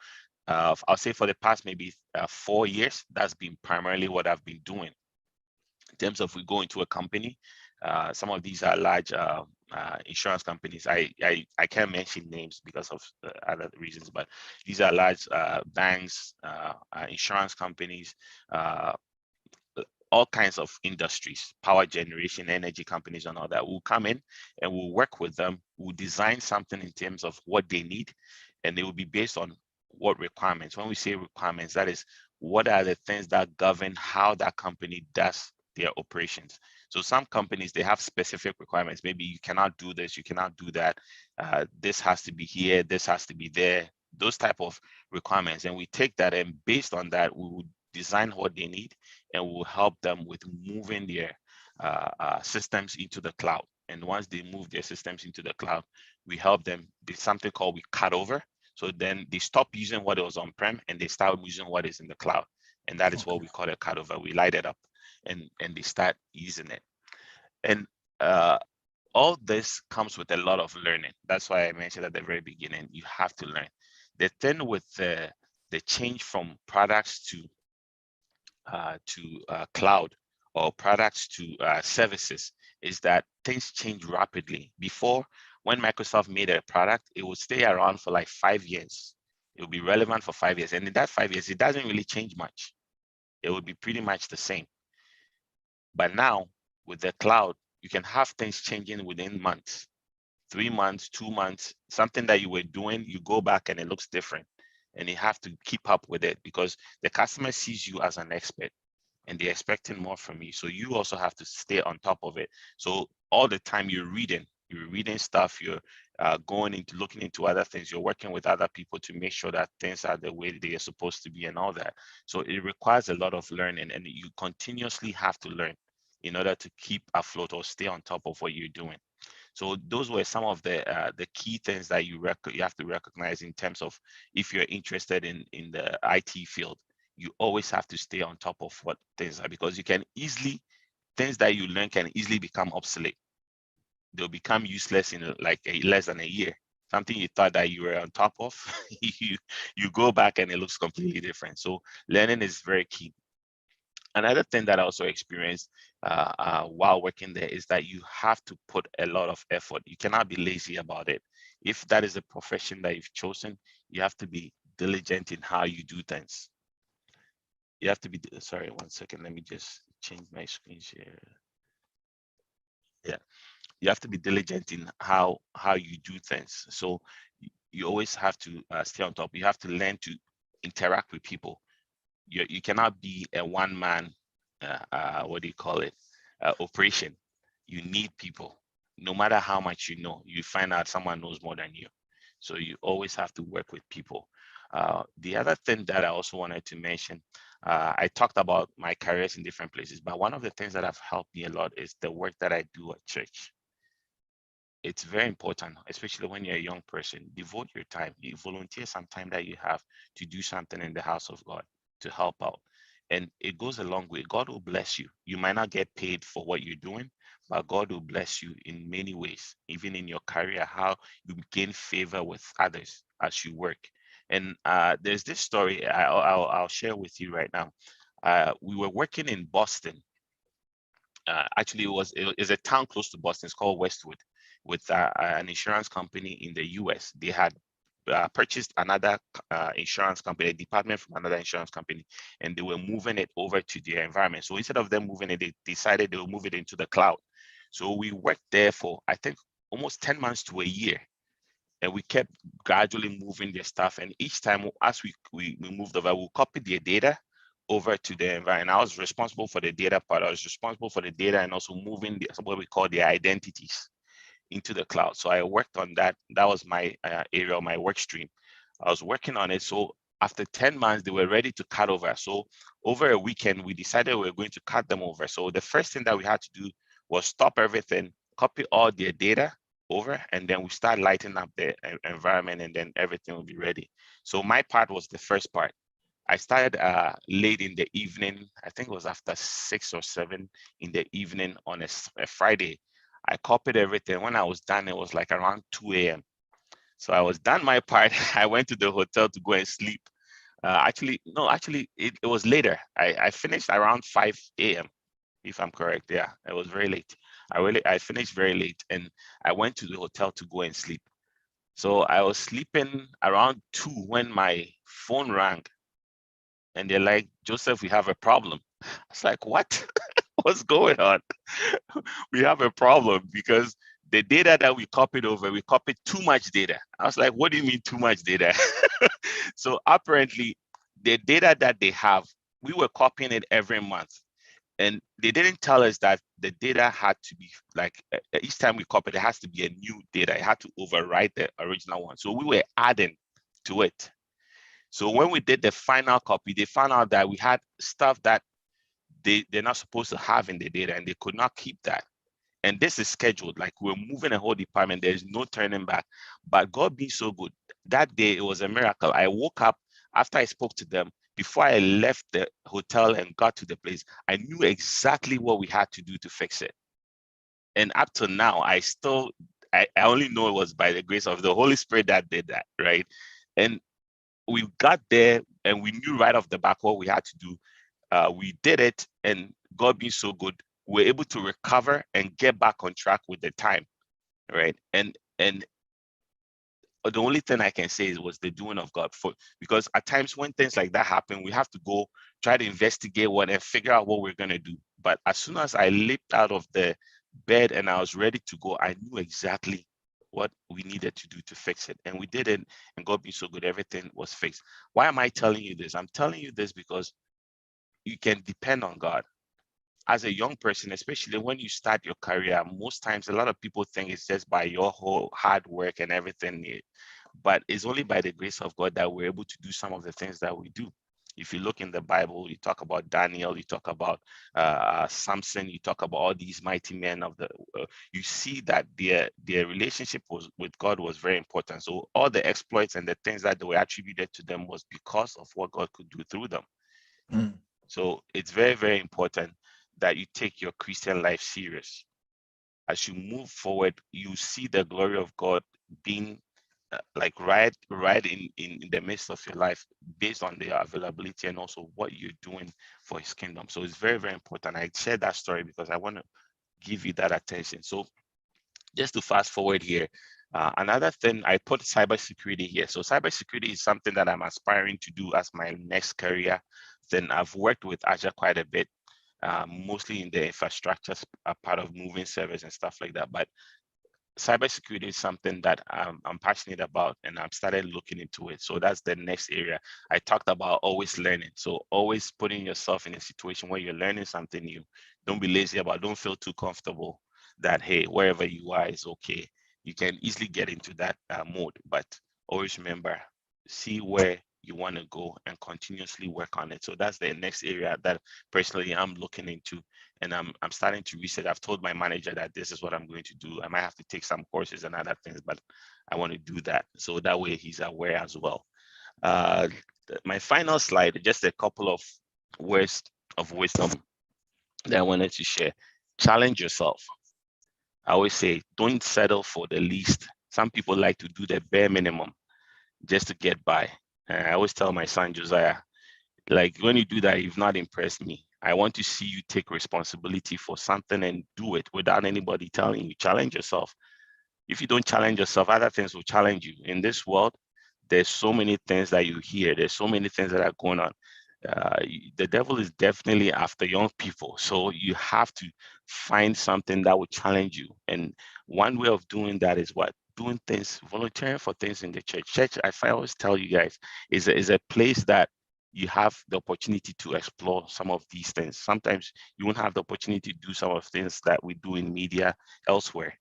I'll say for the past maybe 4 years, that's been primarily what I've been doing. In terms of we go into a company, some of these are large insurance companies. I can't mention names because of other reasons, but these are large banks, insurance companies, all kinds of industries, power generation, energy companies and all that. We'll come in and we'll work with them. We'll design something in terms of what they need, and it will be based on what requirements. When we say requirements, that is what are the things that govern how that company does their operations. So some companies, they have specific requirements. Maybe you cannot do this, you cannot do that. This has to be here, this has to be there, those type of requirements. And we take that, and based on that, we would design what they need and we'll help them with moving their systems into the cloud. And once they move their systems into the cloud, we help them do something called we cut over. So then they stop using what was on-prem and they start using what is in the cloud. And that is what we call a cut over. We light it up and they start using it. And all this comes with a lot of learning. That's why I mentioned at the very beginning, you have to learn. The thing with the change from products to cloud or products to services is that things change rapidly. Before, when Microsoft made a product, it would stay around for like 5 years. It will be relevant for 5 years. And in that 5 years, it doesn't really change much. It would be pretty much the same. But now with the cloud, you can have things changing within months, 3 months, 2 months, something that you were doing, you go back and it looks different. And you have to keep up with it because the customer sees you as an expert and they're expecting more from you. So you also have to stay on top of it. So all the time you're reading stuff, you're going into looking into other things, you're working with other people to make sure that things are the way they are supposed to be and all that. So it requires a lot of learning, and you continuously have to learn in order to keep afloat or stay on top of what you're doing. So those were some of the key things that you have to recognize in terms of if you're interested in the IT field. You always have to stay on top of what things are, because you can easily, things that you learn can easily become obsolete. They'll become useless in like less than a year. Something you thought that you were on top of, you go back and it looks completely different. So learning is very key. Another thing that I also experienced while working there is that you have to put a lot of effort. You cannot be lazy about it. If that is a profession that you've chosen, you have to be diligent in how you do things. You have to be, sorry, 1 second. Let me just change my screen share. Yeah, you have to be diligent in how you do things. So you always have to stay on top. You have to learn to interact with people. You cannot be a one-man, what do you call it, operation. You need people. No matter how much you know, you find out someone knows more than you. So you always have to work with people. The other thing that I also wanted to mention, I talked about my careers in different places, but one of the things that have helped me a lot is the work that I do at church. It's very important, especially when you're a young person. Devote your time. You volunteer some time that you have to do something in the house of God to help out. And it goes a long way. God will bless you. You might not get paid for what you're doing, but God will bless you in many ways, even in your career, how you gain favor with others as you work. And there's this story I'll share with you right now. We were working in Boston. Actually, it is a town close to Boston. It's called Westwood, with an insurance company in the US. They had purchased another insurance company, a department from another insurance company, and they were moving it over to their environment. So instead of them moving it, they decided they will move it into the cloud. So we worked there for, I think, almost 10 months to a year. And we kept gradually moving their stuff. And each time as we moved over, we'll copy their data over to the environment. I was responsible for the data part. I was responsible for the data and also moving what we call the identities into the cloud. So I worked on that. That was my area, my work stream. I was working on it. So after 10 months, they were ready to cut over. So over a weekend, we decided we were going to cut them over. So the first thing that we had to do was stop everything, copy all their data over, and then we start lighting up the environment, and then everything will be ready. So my part was the first part. I started late in the evening. I think it was after 6 or 7 in the evening on a Friday. I copied everything. When I was done, it was like around 2 a.m. So I was done my part. I went to the hotel to go and sleep. Actually, it was later. I finished around 5 a.m. if I'm correct. Yeah, it was very late. I finished very late, and I went to the hotel to go and sleep. So I was sleeping around 2 when my phone rang, and they're like, "Joseph, we have a problem." I was like, "What? What's going on?" We have a problem because the data that we copied over, we copied too much data. I was like, "What do you mean too much data?" So apparently, the data that they have, we were copying it every month. And they didn't tell us that the data had to be like, each time we copied, it has to be a new data. It had to overwrite the original one. So we were adding to it. So when we did the final copy, they found out that we had stuff that they're not supposed to have in the data, and they could not keep that. And this is scheduled, like we're moving a whole department. There's no turning back. But God being so good, that day it was a miracle. I woke up after I spoke to them. Before I left the hotel and got to the place, I knew exactly what we had to do to fix it. And up to now, I only know it was by the grace of the Holy Spirit that did that, right? And we got there and we knew right off the back what we had to do. We did it, and God being so good, we're able to recover and get back on track with the time, right? And the only thing I can say was the doing of God, because at times when things like that happen, we have to go try to investigate and figure out what we're going to do. But as soon as I leaped out of the bed and I was ready to go, I knew exactly what we needed to do to fix it. And we did it, and God being so good, everything was fixed. Why am I telling you this? I'm telling you this because you can depend on God. As a young person, especially when you start your career, most times a lot of people think it's just by your whole hard work and everything, but it's only by the grace of God that we're able to do some of the things that we do. If you look in the Bible, you talk about Daniel, you talk about Samson, you talk about all these mighty men of the, you see that their relationship with God was very important. So all the exploits and the things that they were attributed to them was because of what God could do through them. So it's very, very important that you take your Christian life serious. As you move forward, you see the glory of God being like right in the midst of your life, based on the availability and also what you're doing for His kingdom. So it's very, very important. I shared that story because I want to give you that attention. So just to fast forward here, another thing, I put cybersecurity here. So cybersecurity is something that I'm aspiring to do as my next career. Then I've worked with Azure quite a bit, mostly in the infrastructure part of moving servers and stuff like that. But cybersecurity is something that I'm passionate about, and I've started looking into it. So that's the next area. I talked about always learning. So always putting yourself in a situation where you're learning something new. Don't be lazy about it. Don't feel too comfortable that, hey, wherever you are is okay. You can easily get into that mode, but always remember, see where you want to go and continuously work on it. So that's the next area that personally I'm looking into, and I'm starting to research. I've told my manager that this is what I'm going to do. I might have to take some courses and other things, but I want to do that. So that way he's aware as well. My final slide, just a couple of words of wisdom that I wanted to share. Challenge yourself. I always say, don't settle for the least. Some people like to do the bare minimum just to get by. And I always tell my son Josiah, like, when you do that, you've not impressed me. I want to see you take responsibility for something and do it without anybody telling you. Challenge yourself. If you don't challenge yourself, other things will challenge you. In this world, there's so many things that you hear. There's so many things that are going on. The devil is definitely after young people. So you have to find something that will challenge you. And one way of doing that is what? Doing things, volunteering for things in the church. Church, I always tell you guys, is a place that you have the opportunity to explore some of these things. Sometimes you won't have the opportunity to do some of the things that we do in media elsewhere.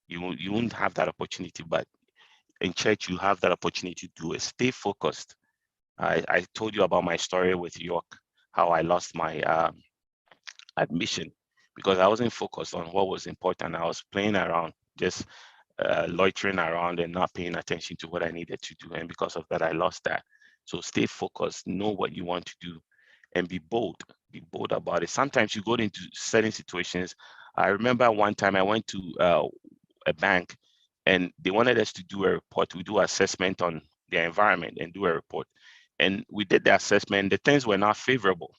You won't have that opportunity, but in church, you have that opportunity to do it. Stay focused. I told you about my story with York, how I lost my admission because I wasn't focused on what was important. I was playing around, just loitering around and not paying attention to what I needed to do. And because of that, I lost that. So stay focused, know what you want to do, and be bold. Be bold about it. Sometimes you go into certain situations. I remember one time I went to a bank and they wanted us to do a report. We do assessment on the environment and do a report. And we did the assessment. The things were not favorable.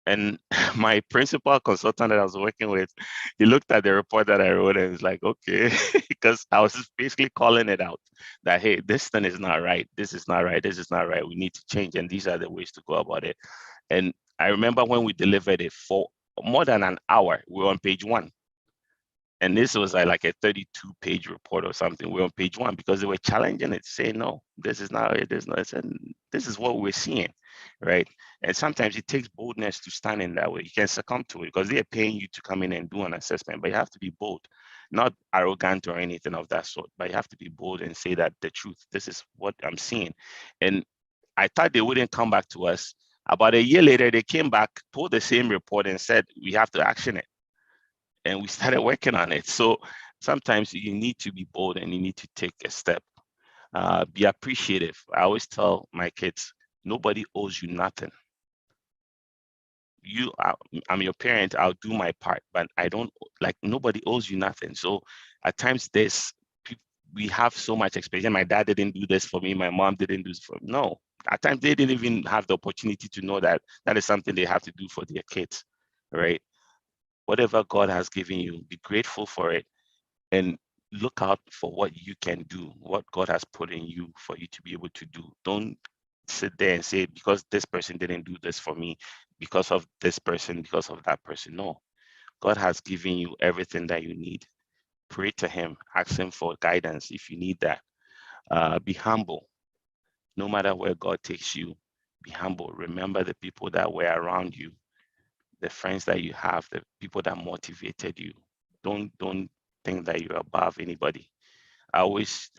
And my principal consultant that I was working with, he looked at the report that I wrote and was like, okay, because I was just basically calling it out that, hey, this thing is not right. This is not right. This is not right. We need to change. And these are the ways to go about it. And I remember when we delivered it for more than an hour, we were on page 1. And this was like a 32-page report or something. We're on page 1 because they were challenging it, saying, no, this is not it. This is what we're seeing, right? And sometimes it takes boldness to stand in that way. You can succumb to it because they're paying you to come in and do an assessment, but you have to be bold, not arrogant or anything of that sort, but you have to be bold and say that the truth, this is what I'm seeing. And I thought they wouldn't come back to us. About a year later, they came back, pulled the same report and said, we have to action it. And we started working on it. So sometimes you need to be bold and you need to take a step. Be appreciative. I always tell my kids, nobody owes you nothing. I'm your parent, I'll do my part, but I don't, like, nobody owes you nothing. So at times we have so much expectation. My dad didn't do this for me. My mom didn't do this for me. No, at times they didn't even have the opportunity to know that that is something they have to do for their kids, right? Whatever God has given you, be grateful for it and look out for what you can do, what God has put in you for you to be able to do. Don't sit there and say, because this person didn't do this for me, because of this person, because of that person. No, God has given you everything that you need. Pray to him, ask him for guidance if you need that. Be humble. No matter where God takes you, be humble. Remember the people that were around you, the friends that you have, the people that motivated you. Don't think that you're above anybody. I always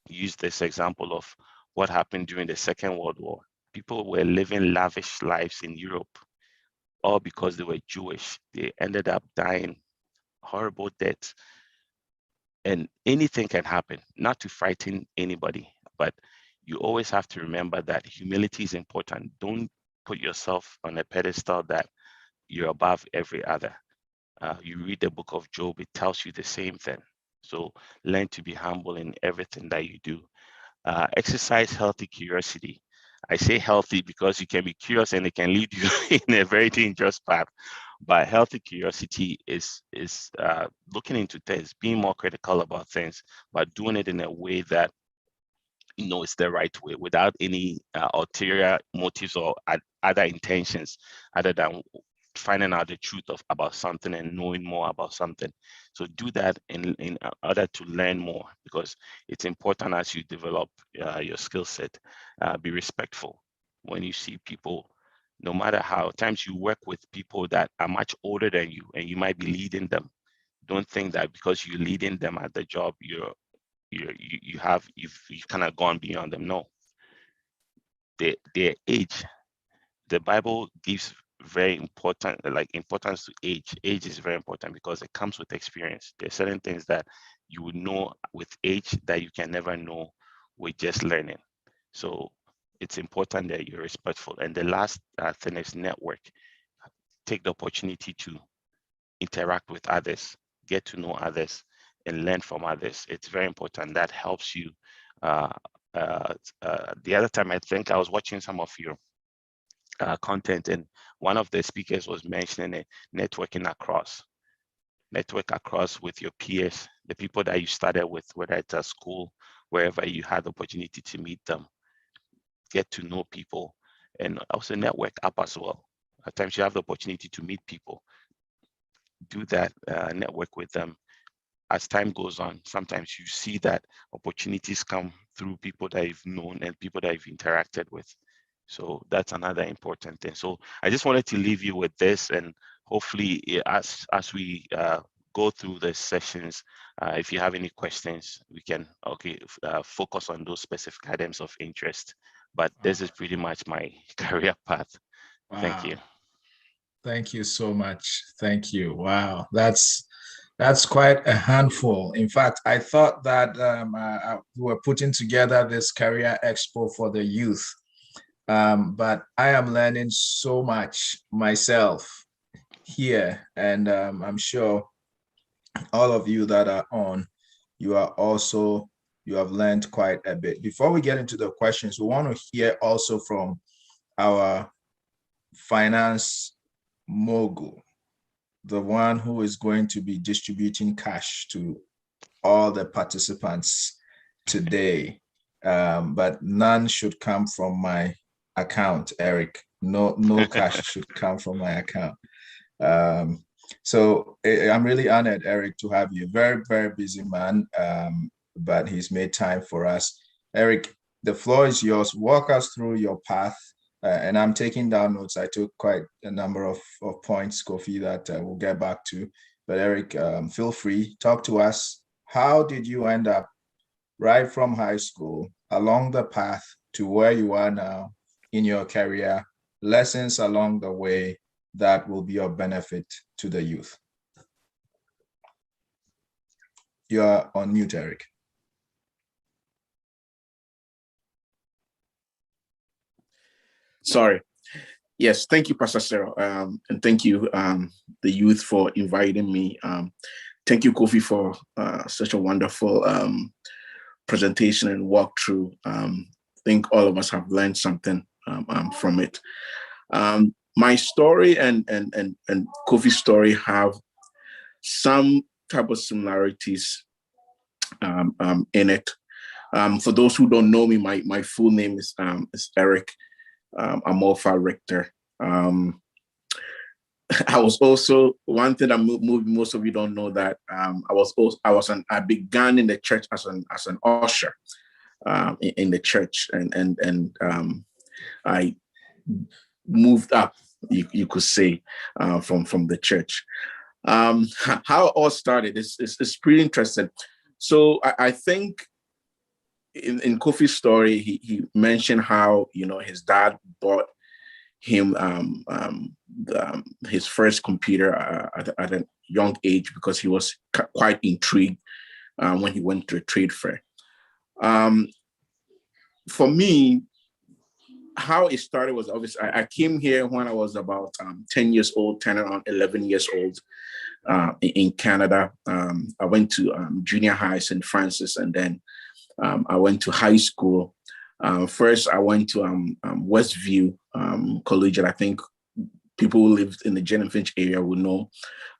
use this example of what happened during the Second World War. People were living lavish lives in Europe, all because they were Jewish. They ended up dying horrible deaths. And anything can happen, not to frighten anybody, but you always have to remember that humility is important. Don't put yourself on a pedestal that you're above every other. You read the book of Job, it tells you the same thing. So learn to be humble in everything that you do. Exercise healthy curiosity. I say healthy because you can be curious and it can lead you in a very dangerous path. But healthy curiosity is looking into things, being more critical about things, but doing it in a way that it's the right way without any ulterior motives or other intentions other than finding out the truth about something and knowing more about something. So do that in order to learn more, because it's important as you develop your skill set. Be respectful when you see people, no matter how times you work with people that are much older than you and you might be leading them. Don't think that because you're leading them at the job, you've kind of gone beyond them. No, their age, the Bible gives very important importance to age. Age is very important because it comes with experience. There's certain things that you would know with age that you can never know with just learning. So it's important that you're respectful. And the last thing is network. Take the opportunity to interact with others, get to know others and learn from others. It's very important. That helps you. The other time, I think I was watching some of your content, and one of the speakers was mentioning it, network across with your peers, the people that you started with, whether it's at school, wherever you had the opportunity to meet them, get to know people, and also network up as well. At times you have the opportunity to meet people, do that, network with them. As time goes on, sometimes you see that opportunities come through people that you've known and people that you've interacted with. So that's another important thing. So I just wanted to leave you with this, and hopefully as we go through the sessions, if you have any questions, we can focus on those specific items of interest. But this is pretty much my career path. Wow. Thank you. Thank you so much. Thank you. Wow, that's quite a handful. In fact, I thought that we were putting together this career expo for the youth, but I am learning so much myself here, and I'm sure all of you that are on, you have learned quite a bit. Before we get into the questions, we want to hear also from our finance mogul, the one who is going to be distributing cash to all the participants today. But none should come from my account, Eric. No cash should come from my account. So I'm really honored, Eric, to have you. Very, very busy man, but he's made time for us. Eric, the floor is yours. Walk us through your path. And I'm taking down notes. I took quite a number of points, Kofi, that we'll get back to. But Eric, feel free, talk to us. How did you end up right from high school along the path to where you are now in your career? Lessons along the way that will be of benefit to the youth. You are on mute, Eric. Sorry. Yes, thank you, Pastor Cyril, and thank you, the youth, for inviting me. Thank you, Kofi, for such a wonderful presentation and walkthrough. I think all of us have learned something from it. My story and Kofi's story have some type of similarities in it. For those who don't know me, my full name is Eric Amorfa Richter. I was also, one thing that most of you don't know, that I began in the church as an usher in the church, and I moved up, you could say, from the church. How it all started is pretty interesting. So I think in Kofi's story, he mentioned how, his dad bought him his first computer at a young age because he was quite intrigued when he went to a trade fair. For me, how it started was obvious. I came here when I was about 10 years old, 10 around 11 years old in Canada. I went to junior high, St. Francis, and then I went to high school. First, I went to Westview Collegiate. I think people who lived in the Jen and Finch area would know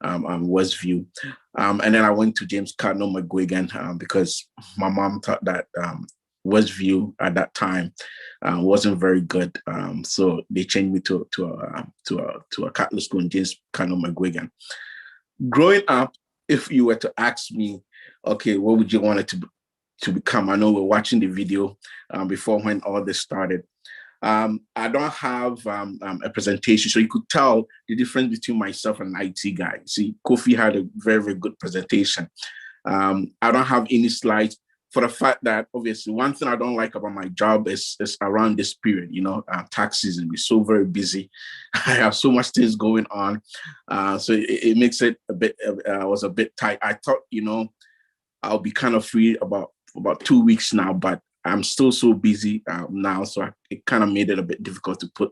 Westview. And then I went to James Cardinal McGuigan because my mom thought that Westview at that time wasn't very good. So they changed me to a Catholic school in James Cardinal McGuigan. Growing up, if you were to ask me, okay, what would you want it to become? I know we're watching the video before when all this started. I don't have a presentation, so you could tell the difference between myself and an IT guy. See, Kofi had a very, very good presentation. I don't have any slides, for the fact that obviously one thing I don't like about my job is around this period, tax season. We're so very busy. I have so much things going on. So it makes it a bit, was a bit tight. I thought, I'll be kind of free about 2 weeks now, but I'm still so busy now. So it kind of made it a bit difficult to put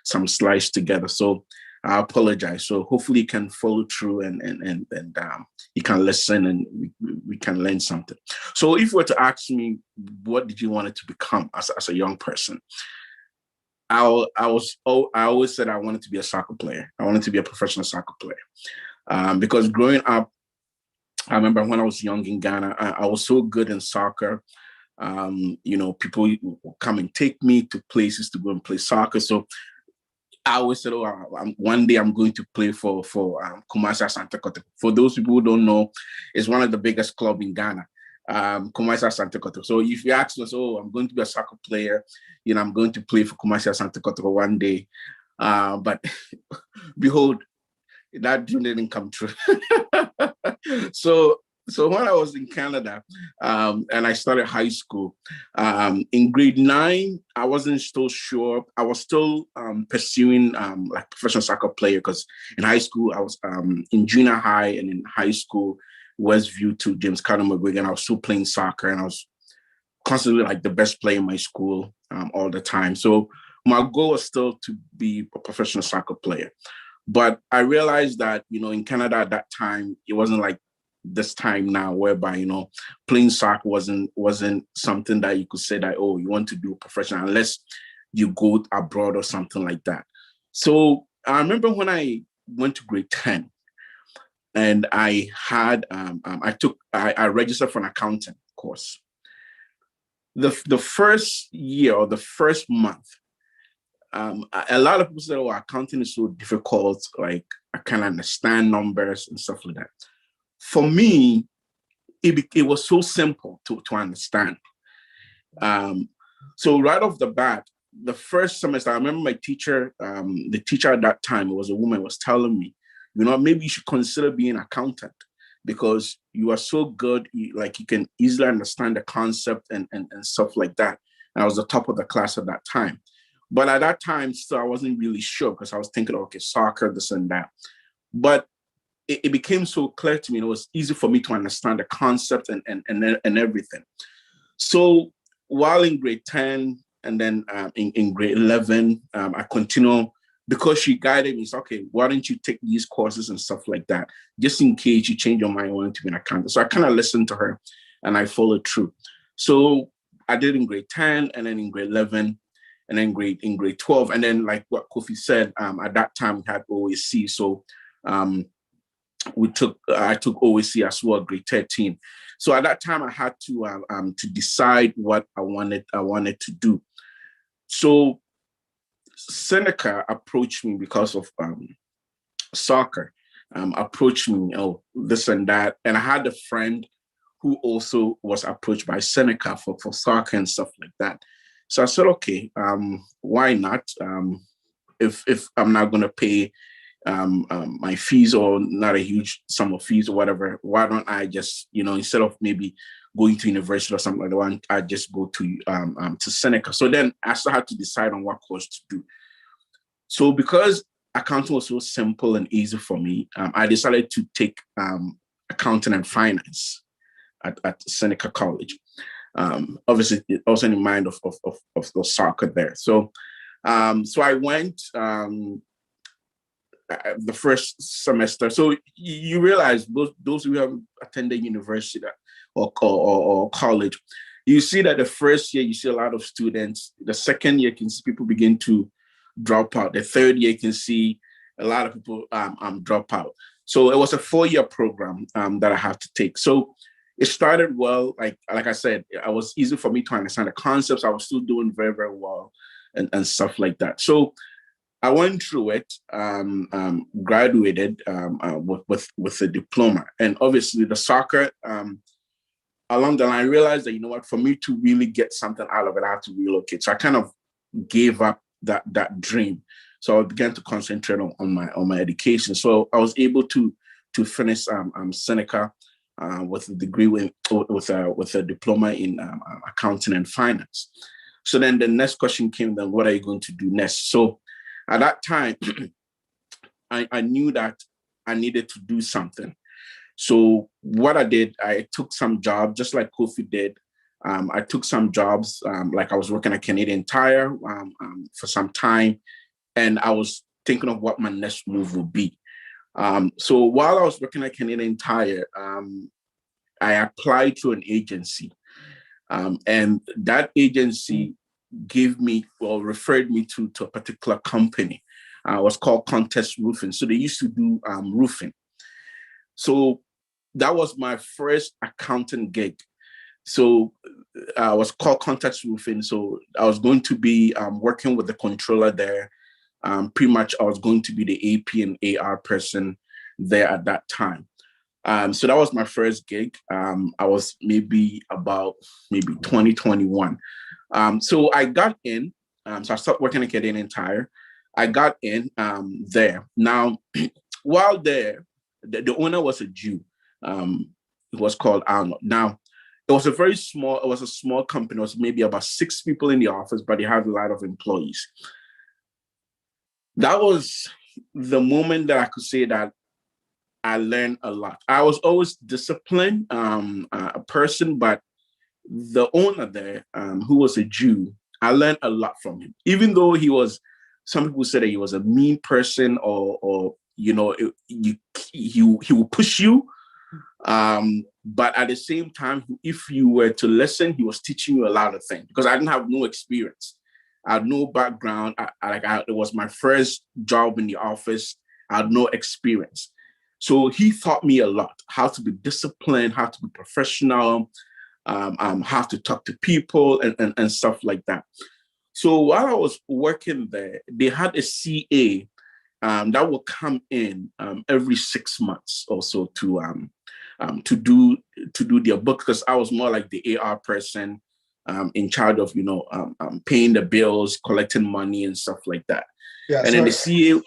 some slides together. So I apologize. So hopefully you can follow through and you can listen and we can learn something. So if you were to ask me, what did you want it to become as a young person? I always said I wanted to be a soccer player. I wanted to be a professional soccer player. Because growing up, I remember when I was young in Ghana, I was so good in soccer. People would come and take me to places to go and play soccer. So I always said, one day I'm going to play for Kumasi Asante Kotoko. For those people who don't know, it's one of the biggest clubs in Ghana, Kumasi Asante Kotoko. So if you ask us, I'm going to be a soccer player, I'm going to play for Kumasi Asante Kotoko one day. But behold, that dream didn't come true. So when I was in Canada and I started high school, in grade 9, I wasn't still sure. I was still pursuing like professional soccer player, because in high school, I was in junior high and in high school, Westview to James Carter McGregor, and I was still playing soccer, and I was constantly like the best player in my school all the time. So my goal was still to be a professional soccer player. But I realized that, in Canada at that time, it wasn't like this time now, whereby, playing soccer wasn't something that you could say that, you want to do professional, unless you go abroad or something like that. So I remember when I went to grade 10 and I had, I registered for an accounting course. The first year or the first month, a lot of people said, accounting is so difficult. Like, I can't understand numbers and stuff like that. For me, it was so simple to understand. So right off the bat, the first semester, I remember my teacher, the teacher at that time, it was a woman, was telling me, maybe you should consider being an accountant, because you are so good, you can easily understand the concept and stuff like that. And I was the top of the class at that time. But at that time, still, I wasn't really sure, because I was thinking, okay, soccer, this and that. But it became so clear to me. It was easy for me to understand the concept and everything. So while in grade 10 and then in grade 11, I continued, because she guided me. It's okay, why don't you take these courses and stuff like that, just in case you change your mind, wanting to be an accountant. So I kind of listened to her and I followed through. So I did in grade 10 and then in grade 11. And then in grade 12, and then like what Kofi said, at that time we had OAC. So I took OAC as well, grade 13. So at that time I had to decide what I wanted to do. So Seneca approached me because of soccer. Approached me, this and that, and I had a friend who also was approached by Seneca for soccer and stuff like that. So I said, okay, why not? If I'm not going to pay my fees, or not a huge sum of fees or whatever, why don't I just, instead of maybe going to university or something like that, I just go to Seneca. So then I still had to decide on what course to do. So because accounting was so simple and easy for me, I decided to take accounting and finance at Seneca College. Obviously also in mind of the soccer there. So I went the first semester. So you realize those who have attended university or college, you see that the first year you see a lot of students. The second year you can see people begin to drop out. The third year you can see a lot of people drop out. So it was a 4-year program that I had to take. So it started well. Like I said, it was easy for me to understand the concepts. I was still doing very, very well and stuff like that. So I went through it, graduated with a diploma. And obviously the soccer, along the line, I realized that, for me to really get something out of it, I had to relocate. So I kind of gave up that dream. So I began to concentrate on my education. So I was able to finish Seneca with a degree with a diploma in accounting and finance. So then the next question came, then what are you going to do next? So at that time, I knew that I needed to do something. So what I did, I took some jobs, just like Kofi did. I took some jobs, like I was working at Canadian Tire for some time, and I was thinking of what my next move would be. So while I was working at Canadian Tire, I applied to an agency, and that agency referred me to a particular company. It was called Contest Roofing. So they used to do roofing. So that was my first accounting gig. So I was called Contest Roofing. So I was going to be working with the controller there. Pretty much I was going to be the AP and AR person there at that time. So that was my first gig. I was maybe 2021. So I got in. So I started working at Canadian Tire. I got in there. Now, while there, the owner was a Jew. It was called Arnold. Now, it was a small company. It was maybe about 6 people in the office, but they had a lot of employees. That was the moment that I could say that I learned a lot. I was always disciplined, a person, but the owner there, who was a Jew, I learned a lot from him. Even though some people said that he was a mean person, or he will push you. But at the same time, if you were to listen, he was teaching you a lot of things, because I didn't have no experience. I had no background. It was my first job in the office. I had no experience. So he taught me a lot, how to be disciplined, how to be professional, how to talk to people and stuff like that. So while I was working there, they had a CA that would come in every 6 months or so to do their book, because I was more like the AR person in charge of paying the bills, collecting money and stuff like that. Yeah, and then the CA.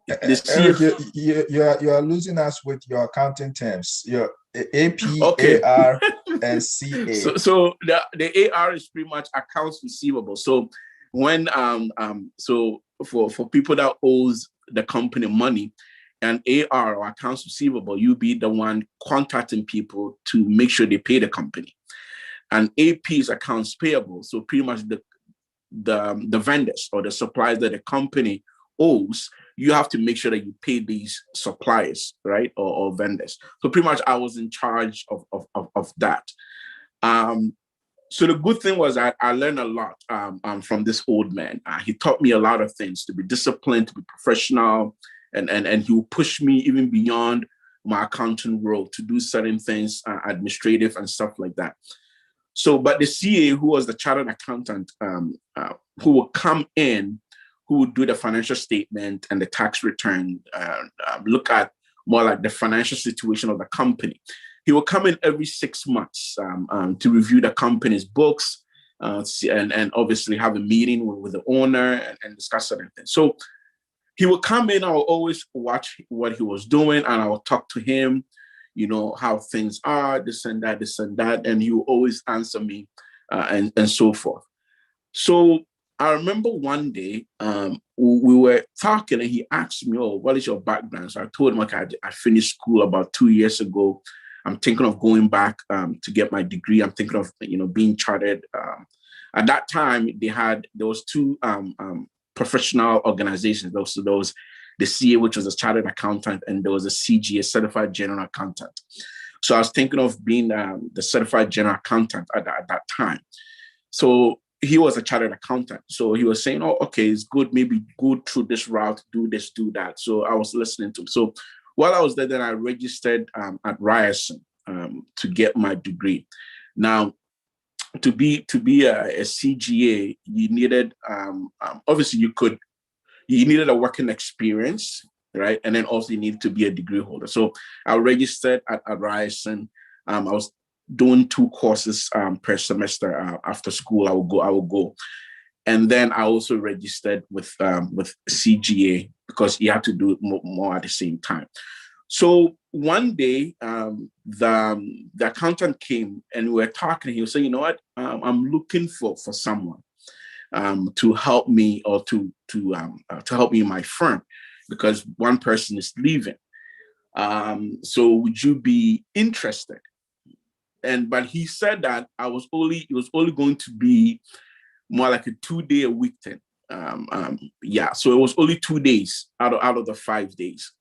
Eric, you are losing us with your accounting terms. Your AP, Okay. AR, and CA. So the AR is pretty much accounts receivable. So when so for people that owes the company money, and AR, or accounts receivable, you be the one contacting people to make sure they pay the company. And AP is accounts payable. So pretty much the vendors or the suppliers that the company owes, you have to make sure that you pay these suppliers, right? Or vendors. So pretty much I was in charge of that. So the good thing was I learned a lot from this old man. He taught me a lot of things: to be disciplined, to be professional, and he would push me even beyond my accounting role to do certain things, administrative and stuff like that. So, but the CA, who was the chartered accountant, who would come in, who would do the financial statement and the tax return, look at more like the financial situation of the company. He will come in every 6 months to review the company's books and obviously have a meeting with the owner and discuss certain things. So he would come in, I will always watch what he was doing, and I will talk to him, how things are, this and that, and he will always answer me and so forth. So I remember one day we were talking and he asked me, "Oh, what is your background?" So I told him, okay, I finished school about 2 years ago. I'm thinking of going back to get my degree. I'm thinking of, being chartered. At that time, there was two professional organizations. There was the CA, which was a chartered accountant, and there was a CGA, certified general accountant. So I was thinking of being the certified general accountant at that time. So he was a chartered accountant. So he was saying, "Oh, okay, it's good. Maybe go through this route, do this, do that." So I was listening to him. So while I was there, then I registered at Ryerson to get my degree. Now, to be a CGA, you needed obviously you needed a working experience, right? And then also you needed to be a degree holder. So I registered at Ryerson. I was doing 2 courses per semester after school. I would go. And then I also registered with CGA because you have to do it more at the same time. So one day, the accountant came and we were talking. He was saying, "You know what? I'm looking for someone to help me, or to help me in my firm, because one person is leaving. So would you be interested?" But he said that it was only going to be more like a 2-day a week thing. Yeah, so it was only 2 days out of the 5 days.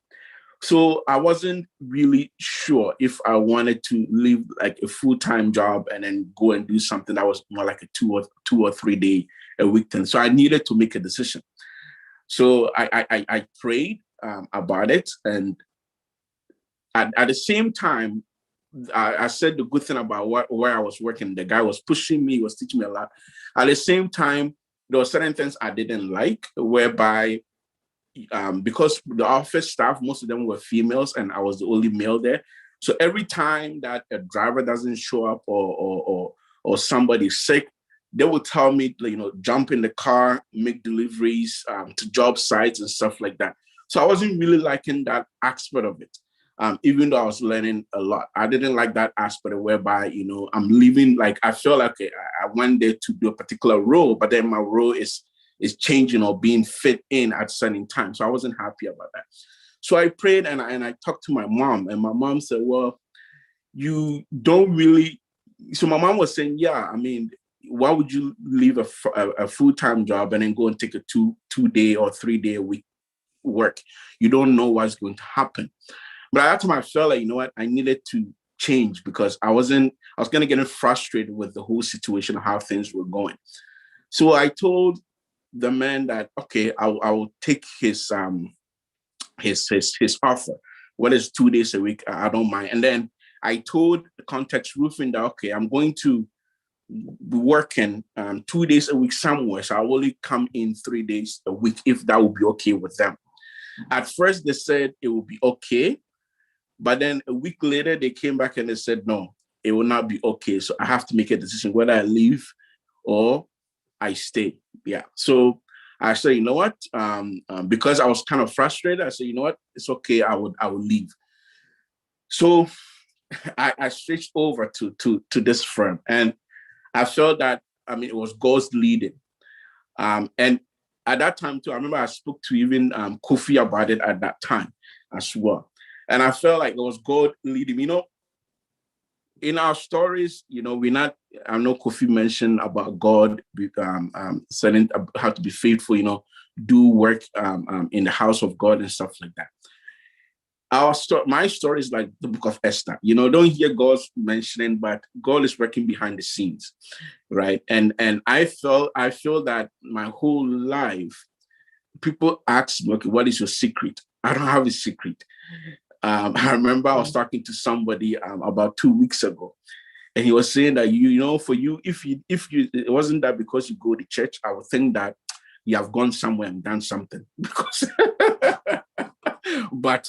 So I wasn't really sure if I wanted to leave like a full-time job and then go and do something that was more like a 2 or 3 day a week thing. So I needed to make a decision. So I prayed about it, and at the same time, I said the good thing about where I was working. The guy was pushing me, was teaching me a lot. At the same time, there were certain things I didn't like, whereby because the office staff, most of them were females, and I was the only male there. So every time that a driver doesn't show up or somebody's sick, they will tell me, jump in the car, make deliveries to job sites and stuff like that. So I wasn't really liking that aspect of it. Even though I was learning a lot, I didn't like that aspect whereby, I'm leaving, like, I feel like I went there to do a particular role, but then my role is changing or being fit in at certain times. So I wasn't happy about that. So I prayed and I talked to my mom, and my mom said, well, you don't really. So my mom was saying, yeah, I mean, why would you leave a full-time job and then go and take a 2-day or 3-day a week work? You don't know what's going to happen. But at that time I felt like, you know what, I needed to change, because I was going to get frustrated with the whole situation, how things were going. So I told the man that, okay, I will take his offer. What is 2 days a week? I don't mind. And then I told the Context Roofing that, okay, I'm going to be working 2 days a week somewhere. So I'll only come in 3 days a week, if that would be okay with them. At first they said it would be okay. But then a week later, they came back and they said, no, it will not be okay. So I have to make a decision whether I leave or I stay. Yeah. So I said, you know what? Because I was kind of frustrated, I said, you know what? It's okay. I would leave. So I switched over to this firm, and I felt that, I mean, it was God's leading. And at that time too, I remember I spoke to even Kofi about it at that time as well. And I felt like it was God leading me. In our stories, I know Kofi mentioned about God saying how to be faithful, do work in the house of God and stuff like that. My story is like the book of Esther. Don't hear God mentioning, but God is working behind the scenes, right? And I feel that my whole life, people ask me, okay, what is your secret? I don't have a secret. I remember I was talking to somebody about 2 weeks ago, and he was saying that for you, if you, it wasn't that because you go to church, I would think that you have gone somewhere and done something. Because, but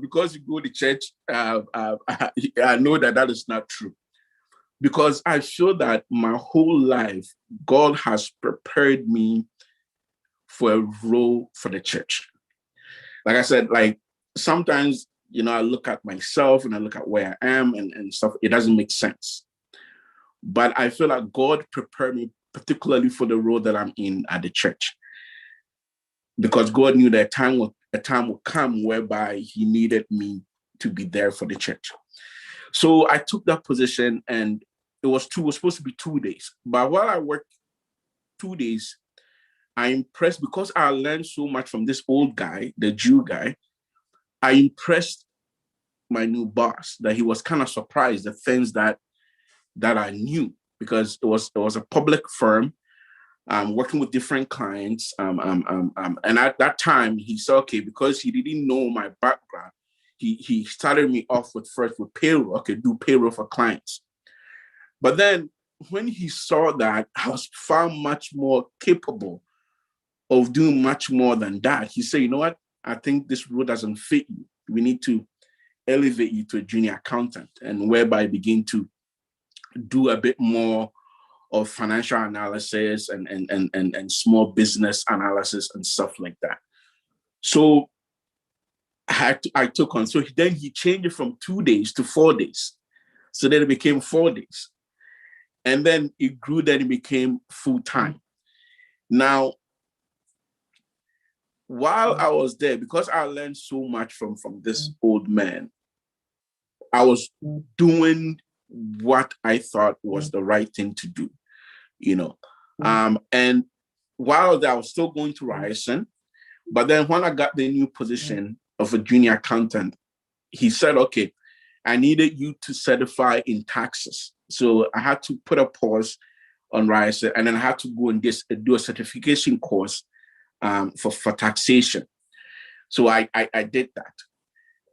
because you go to church, I know that is not true, because I feel that my whole life God has prepared me for a role for the church. Like I said, like sometimes, I look at myself and I look at where I am and stuff, it doesn't make sense. But I feel like God prepared me particularly for the role that I'm in at the church. Because God knew that a time would come whereby he needed me to be there for the church. So I took that position, and it was supposed to be 2 days. But while I worked 2 days, I impressed, because I learned so much from this old guy, the Jew guy. I impressed my new boss, that he was kind of surprised the things that I knew, because it was a public firm, working with different clients. And at that time, he said, okay, because he didn't know my background, he started me off with payroll. Okay, do payroll for clients. But then when he saw that I was far much more capable of doing much more than that, he said, you know what? I think this role doesn't fit you. We need to elevate you to a junior accountant, and whereby begin to do a bit more of financial analysis and small business analysis and stuff like that. So I took on. So then he changed it from 2 days to 4 days. So then it became 4 days. And then it grew, then it became full time. Now, while I was there, because I learned so much from this old man, I was doing what I thought was the right thing to do, And while I was still going to Ryerson, but then when I got the new position of a junior accountant, he said, okay, I needed you to certify in taxes. So I had to put a pause on Ryerson, and then I had to go and do a certification course for taxation. So I did that.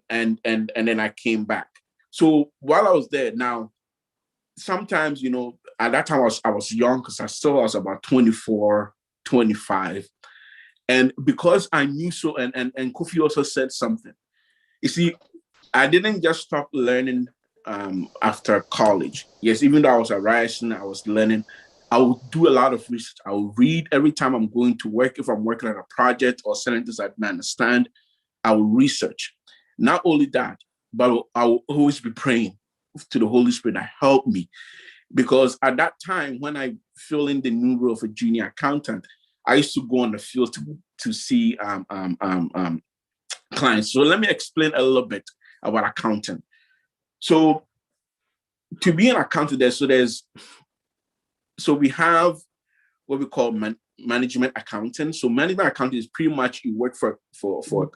And then I came back. So while I was there, now, sometimes, you know, at that time I was young, because I was about 24, 25. And because I knew so, and Kofi also said something. You see, I didn't just stop learning after college. Yes, even though I was at Ryerson, I was learning. I would do a lot of research. I would read every time I'm going to work. If I'm working on a project or sentences I didn't understand, I will research. Not only that, but I will always be praying to the Holy Spirit to help me. Because at that time, when I fill in the new role of a junior accountant, I used to go on the field to see clients. So let me explain a little bit about accounting. So to be an accountant, we have what we call management accounting. So management accounting is pretty much you work for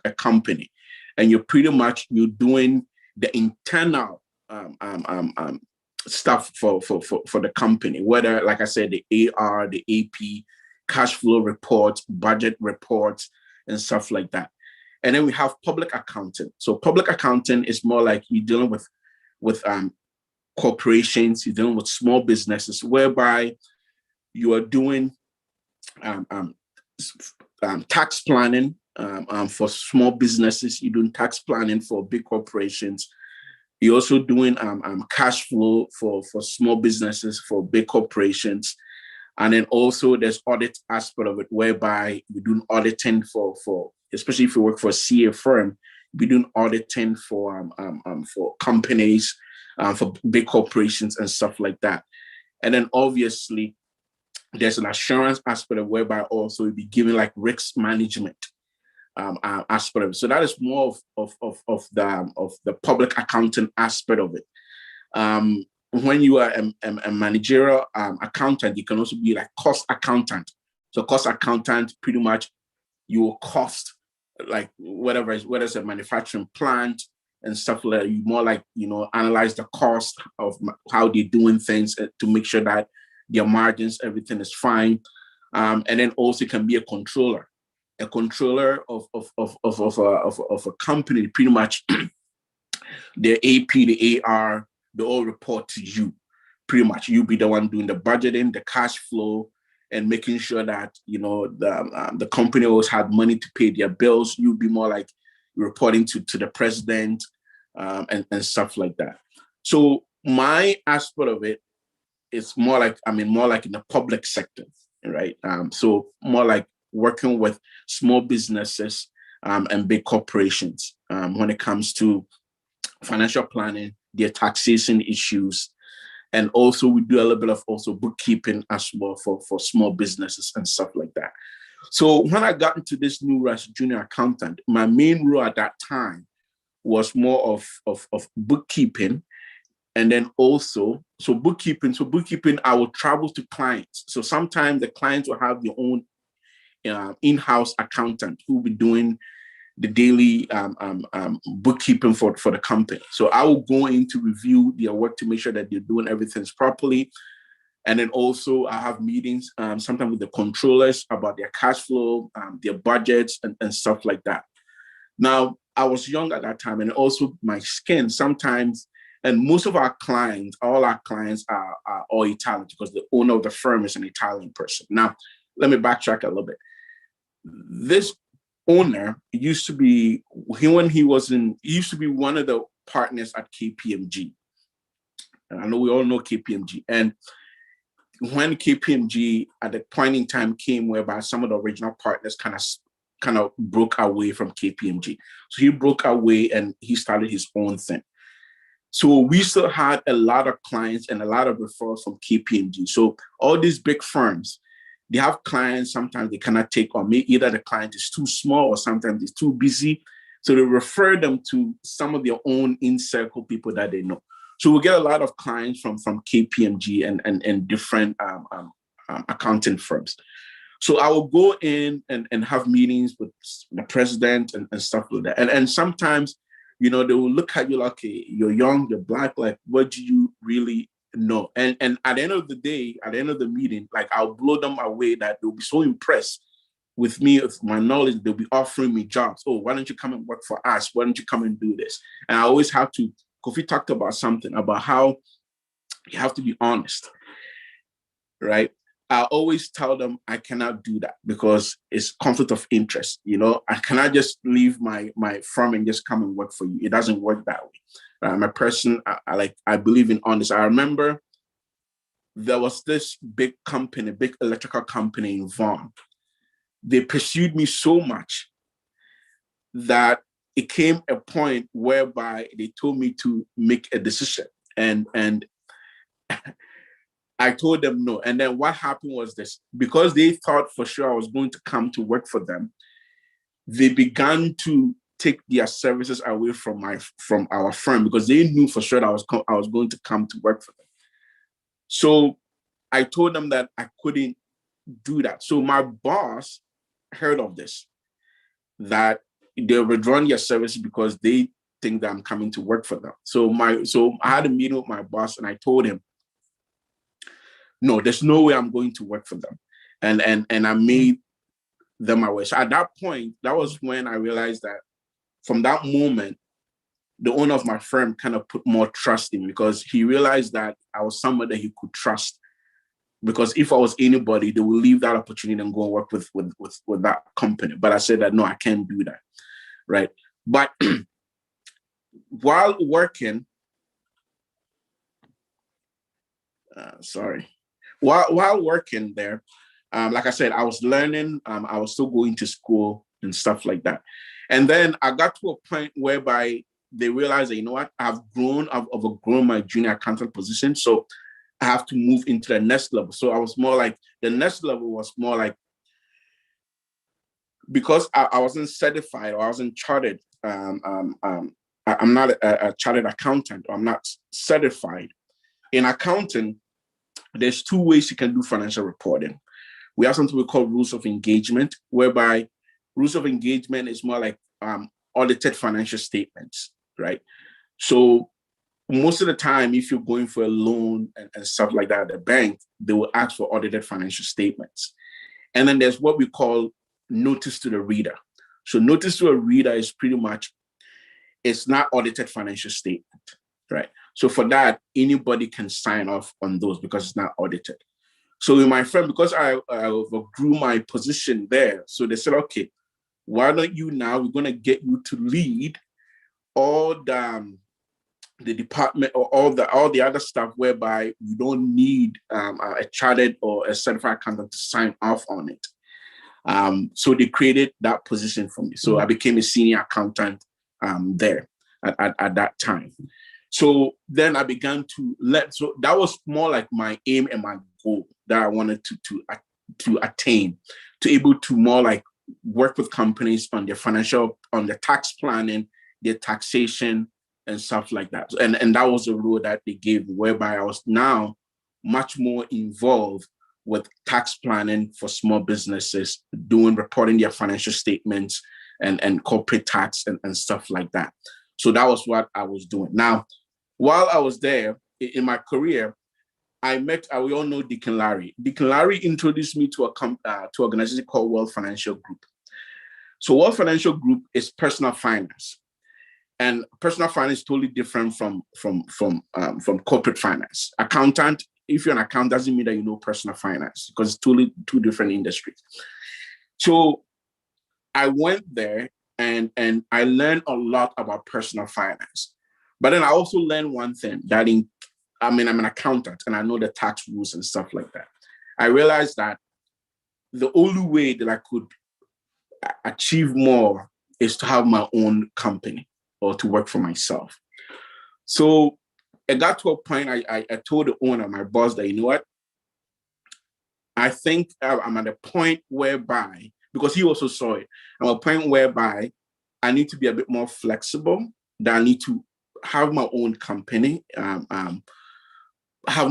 a company, and you're doing the internal stuff for the company, whether, like I said, the AR, the AP, cash flow reports, budget reports, and stuff like that. And then we have public accounting. So public accounting is more like you're dealing with corporations, you're dealing with small businesses, whereby you are doing tax planning for small businesses. You're doing tax planning for big corporations. You're also doing cash flow for small businesses, for big corporations. And then also there's audit aspect of it, whereby you're doing auditing for especially if you work for a CA firm, you're doing auditing for companies, for big corporations and stuff like that. And then obviously there's an assurance aspect of whereby also you'll be giving like risk management aspect of it. So that is more of the public accounting aspect of it. When you are a managerial accountant, you can also be like cost accountant. So cost accountant, pretty much you will cost like whether it's a manufacturing plant and stuff like that. You more like, you know, analyze the cost of how they're doing things to make sure that their margins, everything is fine. And then also can be a controller of a company. Pretty much the AP, the AR, they all report to you. Pretty much you be the one doing the budgeting, the cash flow, and making sure that, you know, the company always had money to pay their bills. You'll be more like reporting to the president and stuff like that. So my aspect of it is more like in the public sector, right? So more like working with small businesses and big corporations when it comes to financial planning, their taxation issues. And also we do a little bit of also bookkeeping as well for small businesses and stuff like that. So when I got into this new role as a junior accountant, my main role at that time was more of bookkeeping. And then also, bookkeeping, I will travel to clients. So sometimes the clients will have their own in-house accountant who will be doing the daily bookkeeping for the company. So I will go in to review their work to make sure that they're doing everything properly. And then also I have meetings sometimes with the controllers about their cash flow, their budgets and stuff like that. Now, I was young at that time, and also my skin sometimes, and most of our clients, all our clients are all Italian because the owner of the firm is an Italian person. Now, let me backtrack a little bit. This owner used to be one of the partners at KPMG. And I know we all know KPMG. And when KPMG at the point in time came whereby some of the original partners kind of broke away from KPMG. So he broke away and he started his own thing. So we still had a lot of clients and a lot of referrals from KPMG. So all these big firms, they have clients, sometimes they cannot take on. Either the client is too small or sometimes it's too busy. So they refer them to some of their own in-circle people that they know. So we get a lot of clients from KPMG and different accounting firms. So I will go in and have meetings with the president and stuff like that. And sometimes, they will look at you like, okay, you're young, you're Black, like, what do you really know? And at the end of the day, at the end of the meeting, like, I'll blow them away that they'll be so impressed with me, with my knowledge. They'll be offering me jobs. Oh, why don't you come and work for us? Why don't you come and do this? And I always have to, Kofi talked about something about how you have to be honest, right? I always tell them I cannot do that because it's conflict of interest. I cannot just leave my firm and just come and work for you. It doesn't work that way. I'm a person, I believe in honesty. I remember there was this big company, big electrical company in Vaughan. They pursued me so much that it came a point whereby they told me to make a decision. And I told them no. And then what happened was this, because they thought for sure I was going to come to work for them, they began to take their services away from our firm because they knew for sure that I was going to come to work for them. So I told them that I couldn't do that. So my boss heard of this, that they're withdrawing their services because they think that I'm coming to work for them. So I had a meeting with my boss and I told him, no, there's no way I'm going to work for them. And I made them aware. So at that point, that was when I realized that from that moment, the owner of my firm kind of put more trust in me because he realized that I was someone that he could trust. Because if I was anybody, they would leave that opportunity and go and work with that company. But I said that, no, I can't do that, right? But while working, while working there, like I said, I was learning, I was still going to school and stuff like that. And then I got to a point whereby they realized that, you know what, I've overgrown my junior accountant position. So I have to move into the next level. So I was more like, the next level was more like, because I wasn't certified or I wasn't chartered, I'm not a chartered accountant, or I'm not certified. In accounting, there's two ways you can do financial reporting. We have something we call rules of engagement, whereby rules of engagement is more like audited financial statements, right? So most of the time, if you're going for a loan and stuff like that at the bank, they will ask for audited financial statements. And then there's what we call notice to the reader. So notice to a reader is pretty much, it's not audited financial statement, right? So for that, anybody can sign off on those because it's not audited. So in my firm, because I grew my position there, so they said, okay, why don't you now, we're going to get you to lead all the department or all the other stuff whereby you don't need a chartered or a certified accountant to sign off on it. So they created that position for me. So I became a senior accountant there at that time. So then I began so that was more like my aim and my goal that I wanted to attain, to able to more like work with companies on their financial, on their tax planning, their taxation and stuff like that. And that was a role that they gave me, whereby I was now much more involved with tax planning for small businesses, reporting their financial statements and corporate tax and stuff like that. So that was what I was doing. Now, while I was there in my career, we all know Deacon Larry. Deacon Larry introduced me to an organization called World Financial Group. So World Financial Group is personal finance. And personal finance is totally different from corporate finance. Accountant, if you're an accountant, doesn't mean that you know personal finance, because it's totally two different industries. So I went there and I learned a lot about personal finance. But then I also learned one thing, that I'm an accountant and I know the tax rules and stuff like that. I realized that the only way that I could achieve more is to have my own company or to work for myself. So it got to a point, I told the owner, my boss, that, you know what, I think I'm at a point whereby, because he also saw it, I'm at a point whereby I need to be a bit more flexible, that I need to have my own company, have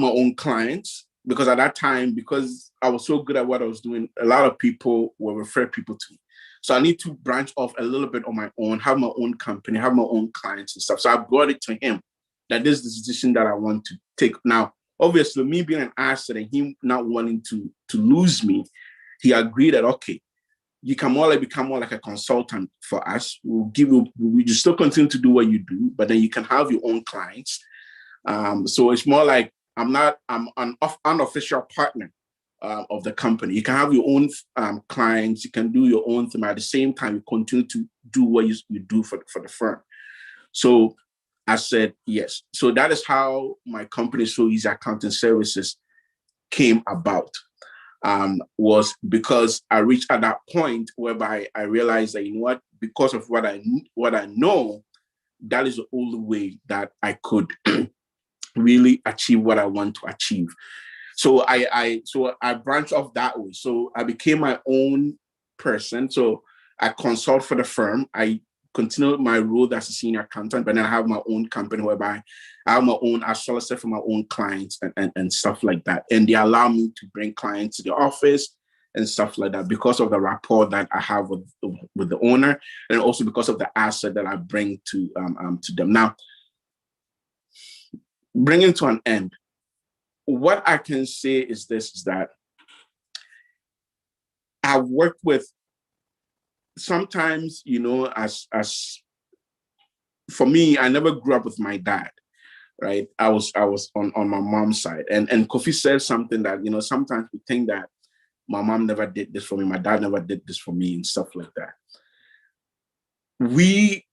my own clients, because at that time, because I was so good at what I was doing, a lot of people will refer people to me. So I need to branch off a little bit on my own, have my own company, have my own clients and stuff. So I brought it to him that this is the decision that I want to take. Now, obviously, me being an asset and him not wanting to lose me, he agreed that, okay, you can become more like a consultant for us. We just still continue to do what you do, but then you can have your own clients. So it's more like I'm an unofficial partner of the company. You can have your own clients, you can do your own thing. At the same time, you continue to do what you do for the firm. So I said yes. So that is how my company, So Easy Accounting Services, came about. Was because I reached at that point whereby I realized that, you know what, because of what I know, that is the only way that I could really achieve what I want to achieve. So I branched off that way. So I became my own person. So I consult for the firm. I continued my role as a senior accountant, but then I have my own company whereby I have my own, I solicit for my own clients and stuff like that. And they allow me to bring clients to the office and stuff like that because of the rapport that I have with the owner, and also because of the asset that I bring to them. Now, bringing to an end, what I can say is this, is that I've worked with, sometimes, you know, as for me, I never grew up with my dad, right? I was on my mom's side. And Kofi said something that, you know, sometimes we think that my mom never did this for me, my dad never did this for me, and stuff like that. We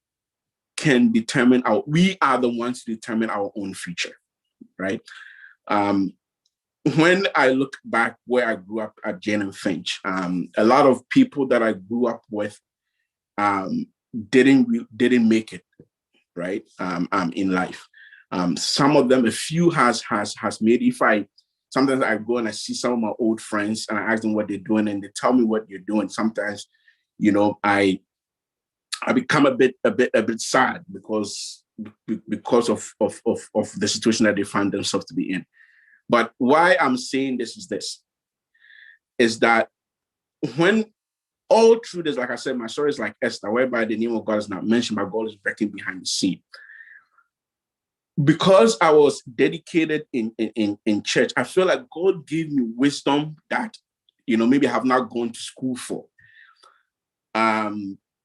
can determine we are the ones to determine our own future, right? When I look back where I grew up at Jane and Finch, a lot of people that I grew up with didn't make it, right? In life. Some of them, a few has made. Sometimes I go and I see some of my old friends and I ask them what they're doing, and they tell me what you're doing. Sometimes, you know, I become a bit sad because of the situation that they find themselves to be in. But why I'm saying this is that when all through this, like I said, my story is like Esther, whereby the name of God is not mentioned, but God is working behind the scene. Because I was dedicated in church, I feel like God gave me wisdom that, you know, maybe I have not gone to school for.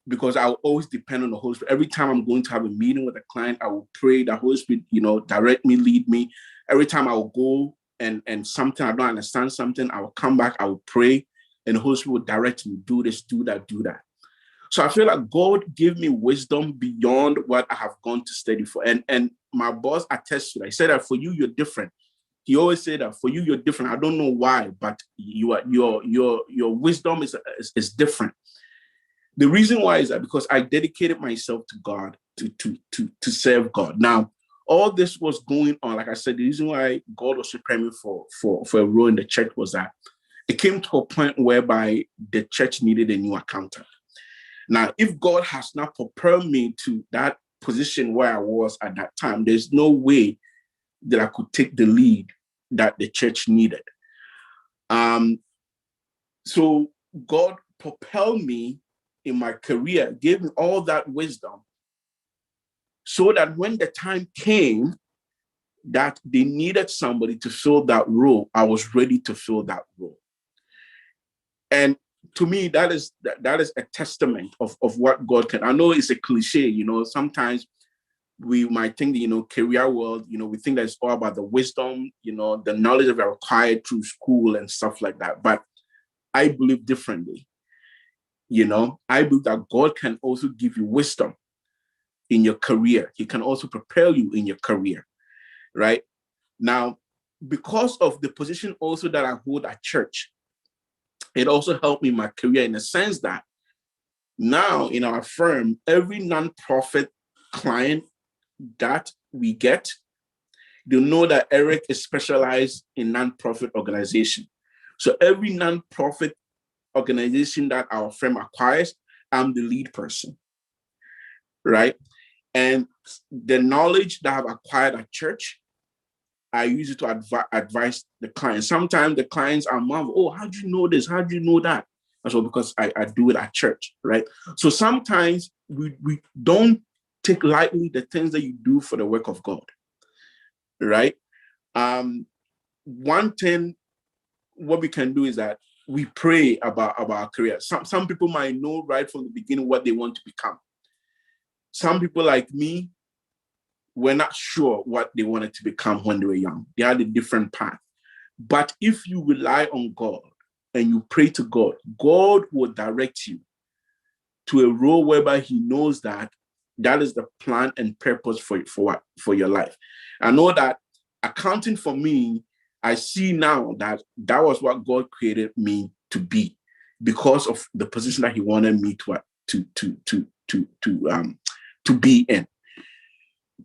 Because I will always depend on the Holy Spirit. Every time I'm going to have a meeting with a client, I will pray the Holy Spirit, you know, direct me, lead me. Every time I will go and something, I don't understand something, I will come back, I will pray, and the Holy Spirit will direct me, do this, do that, do that. So I feel like God gave me wisdom beyond what I have gone to study for. And my boss attests to that. He said that for you, you're different. He always said that for you, you're different. I don't know why, but your wisdom is different. The reason why is that because I dedicated myself to God, to serve God. Now, all this was going on. Like I said, the reason why God was preparing me for a role in the church was that it came to a point whereby the church needed a new accountant. Now, if God has not prepared me to that position where I was at that time, there's no way that I could take the lead that the church needed. So God propelled me in my career, gave me all that wisdom, so that when the time came that they needed somebody to fill that role, I was ready to fill that role. And to me, that is a testament of what God can. I know it's a cliche, you know, sometimes we might think that, you know, career world, you know, we think that it's all about the wisdom, you know, the knowledge that are acquired through school and stuff like that. But I believe differently. You know, I believe that God can also give you wisdom in your career. He can also prepare you in your career, right? Now, because of the position also that I hold at church, it also helped me in my career in the sense that now in our firm, every nonprofit client that we get, they know that Eric is specialized in nonprofit organization. So every nonprofit organization that our firm acquires, I'm the lead person, right? And the knowledge that I've acquired at church I use it to advise the client. Sometimes the clients are marvel, oh, how do you know this? How do you know that? That's all because I do it at church, right? So sometimes we don't take lightly the things that you do for the work of God, right? One thing, what we can do is that we pray about our career. Some people might know right from the beginning what they want to become. Some people like me were not sure what they wanted to become when they were young. They had a different path. But if you rely on God and you pray to God, God will direct you to a role whereby he knows that that is the plan and purpose for your life. I know that accounting for me, I see now that that was what God created me to be because of the position that he wanted me to be in.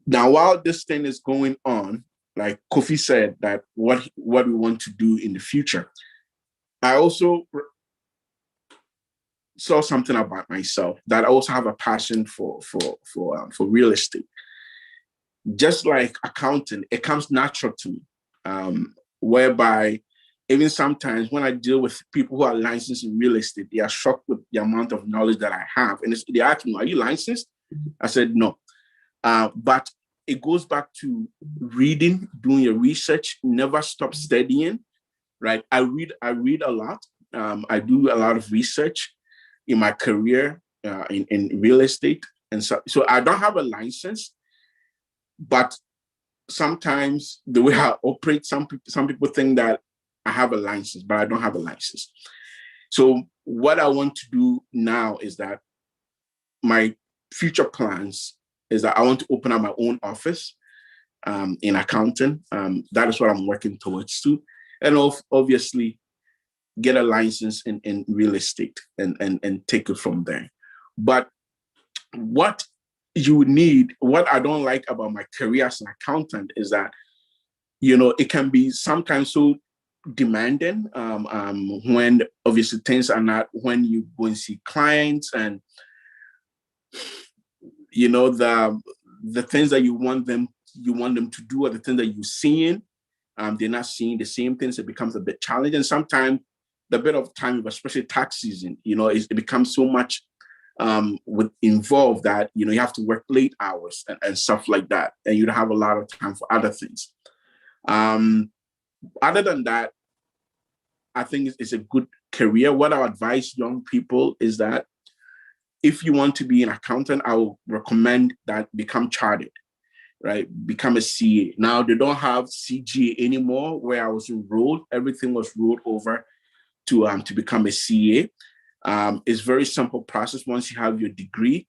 Now, while this thing is going on, like Kofi said, that what we want to do in the future, I also saw something about myself that I also have a passion for real estate. Just like accounting, it comes natural to me, whereby even sometimes when I deal with people who are licensed in real estate, they are shocked with the amount of knowledge that I have. And they ask me, are you licensed? I said, no. But it goes back to reading, doing your research, never stop studying, right? I read a lot. I do a lot of research in my career in real estate. And so I don't have a license, but sometimes the way I operate, some people think that I have a license, but I don't have a license. So what I want to do now is that my future plans is that I want to open up my own office in accounting. That is what I'm working towards too. And obviously get a license in real estate and take it from there. But what you need, what I don't like about my career as an accountant is that, it can be sometimes so demanding when obviously things are not, when you go and see clients and the things that you want them to do or the things that you're seeing, they're not seeing the same things. It becomes a bit challenging. Sometimes the bit of time, especially tax season, it becomes so much involved that you have to work late hours and stuff like that, and you don't have a lot of time for other things. Other than that, I think it's a good career. What I advise young people is that if you want to be an accountant, I will recommend that become chartered, right? Become a CA. Now, they don't have CGA anymore where I was enrolled. Everything was rolled over to become a CA. It's a very simple process. Once you have your degree,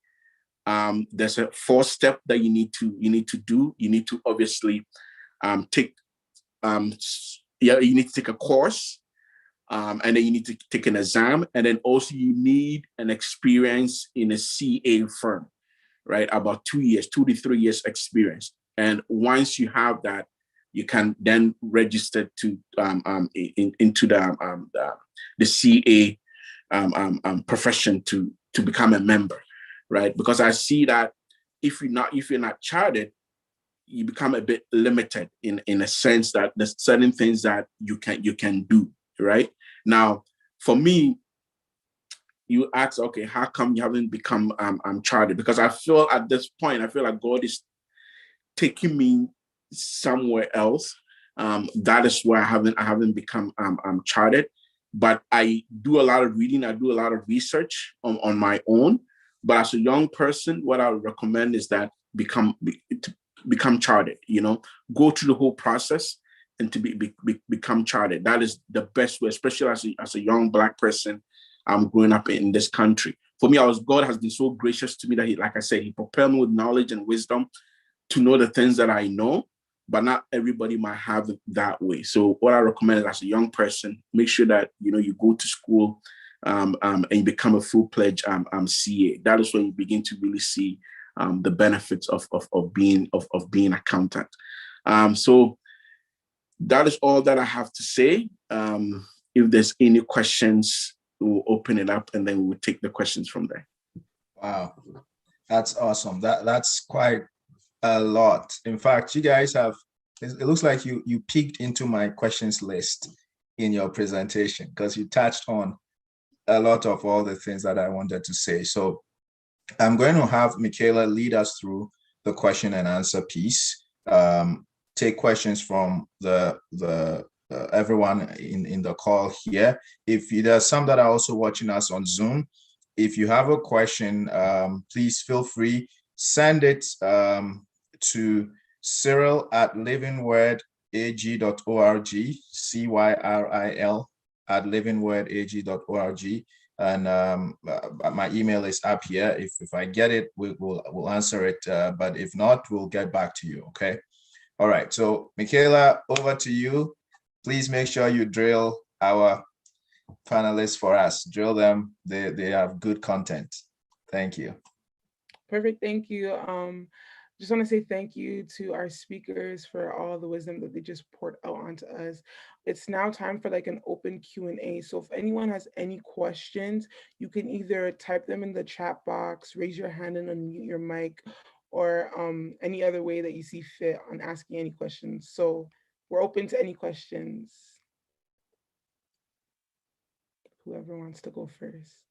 there's a 4-step that you need to do. You need to obviously take a course. And then you need to take an exam, and then also you need an experience in a CA firm, right? About 2 to 3 years experience. And once you have that, you can then register to into the CA profession to become a member, right? Because I see that if you're not chartered, you become a bit limited in a sense that there's certain things that you can do, right? Now, for me, you ask, okay, how come you haven't become chartered? Because I feel at this point, I feel like God is taking me somewhere else. That is why I haven't become chartered. But I do a lot of reading. I do a lot of research on my own. But as a young person, what I would recommend is that become chartered. Go through the whole process and to become chartered. That is the best way, especially as a young Black person growing up in this country. For me, God has been so gracious to me that he propelled me with knowledge and wisdom to know the things that I know, but not everybody might have it that way. So what I recommend is, as a young person, make sure that you go to school and you become a full-fledged CA. That is when you begin to really see the benefits of being an accountant. So that is all that I have to say. If there's any questions, we'll open it up and then we'll take the questions from there. Wow, that's awesome. That's quite a lot. In fact, you guys have it looks like you peeked into my questions list in your presentation, because you touched on a lot of all the things that I wanted to say. So I'm going to have Michaela lead us through the question and answer piece. Take questions from the everyone in the call here. If there's some that are also watching us on Zoom, if you have a question, please feel free, send it to cyril@livingwordag.org, cyril@livingwordag.org. And my email is up here. If I get it, we'll answer it. But if not, we'll get back to you. Okay. All right. So Michaela, over to you. Please make sure you drill our panelists for us. Drill them. They have good content. Thank you. Perfect. Thank you. Just want to say thank you to our speakers for all the wisdom that they just poured out onto us. It's now time for like an open Q&A. So if anyone has any questions, you can either type them in the chat box, raise your hand and unmute your mic, or any other way that you see fit on asking any questions. So we're open to any questions. Whoever wants to go first.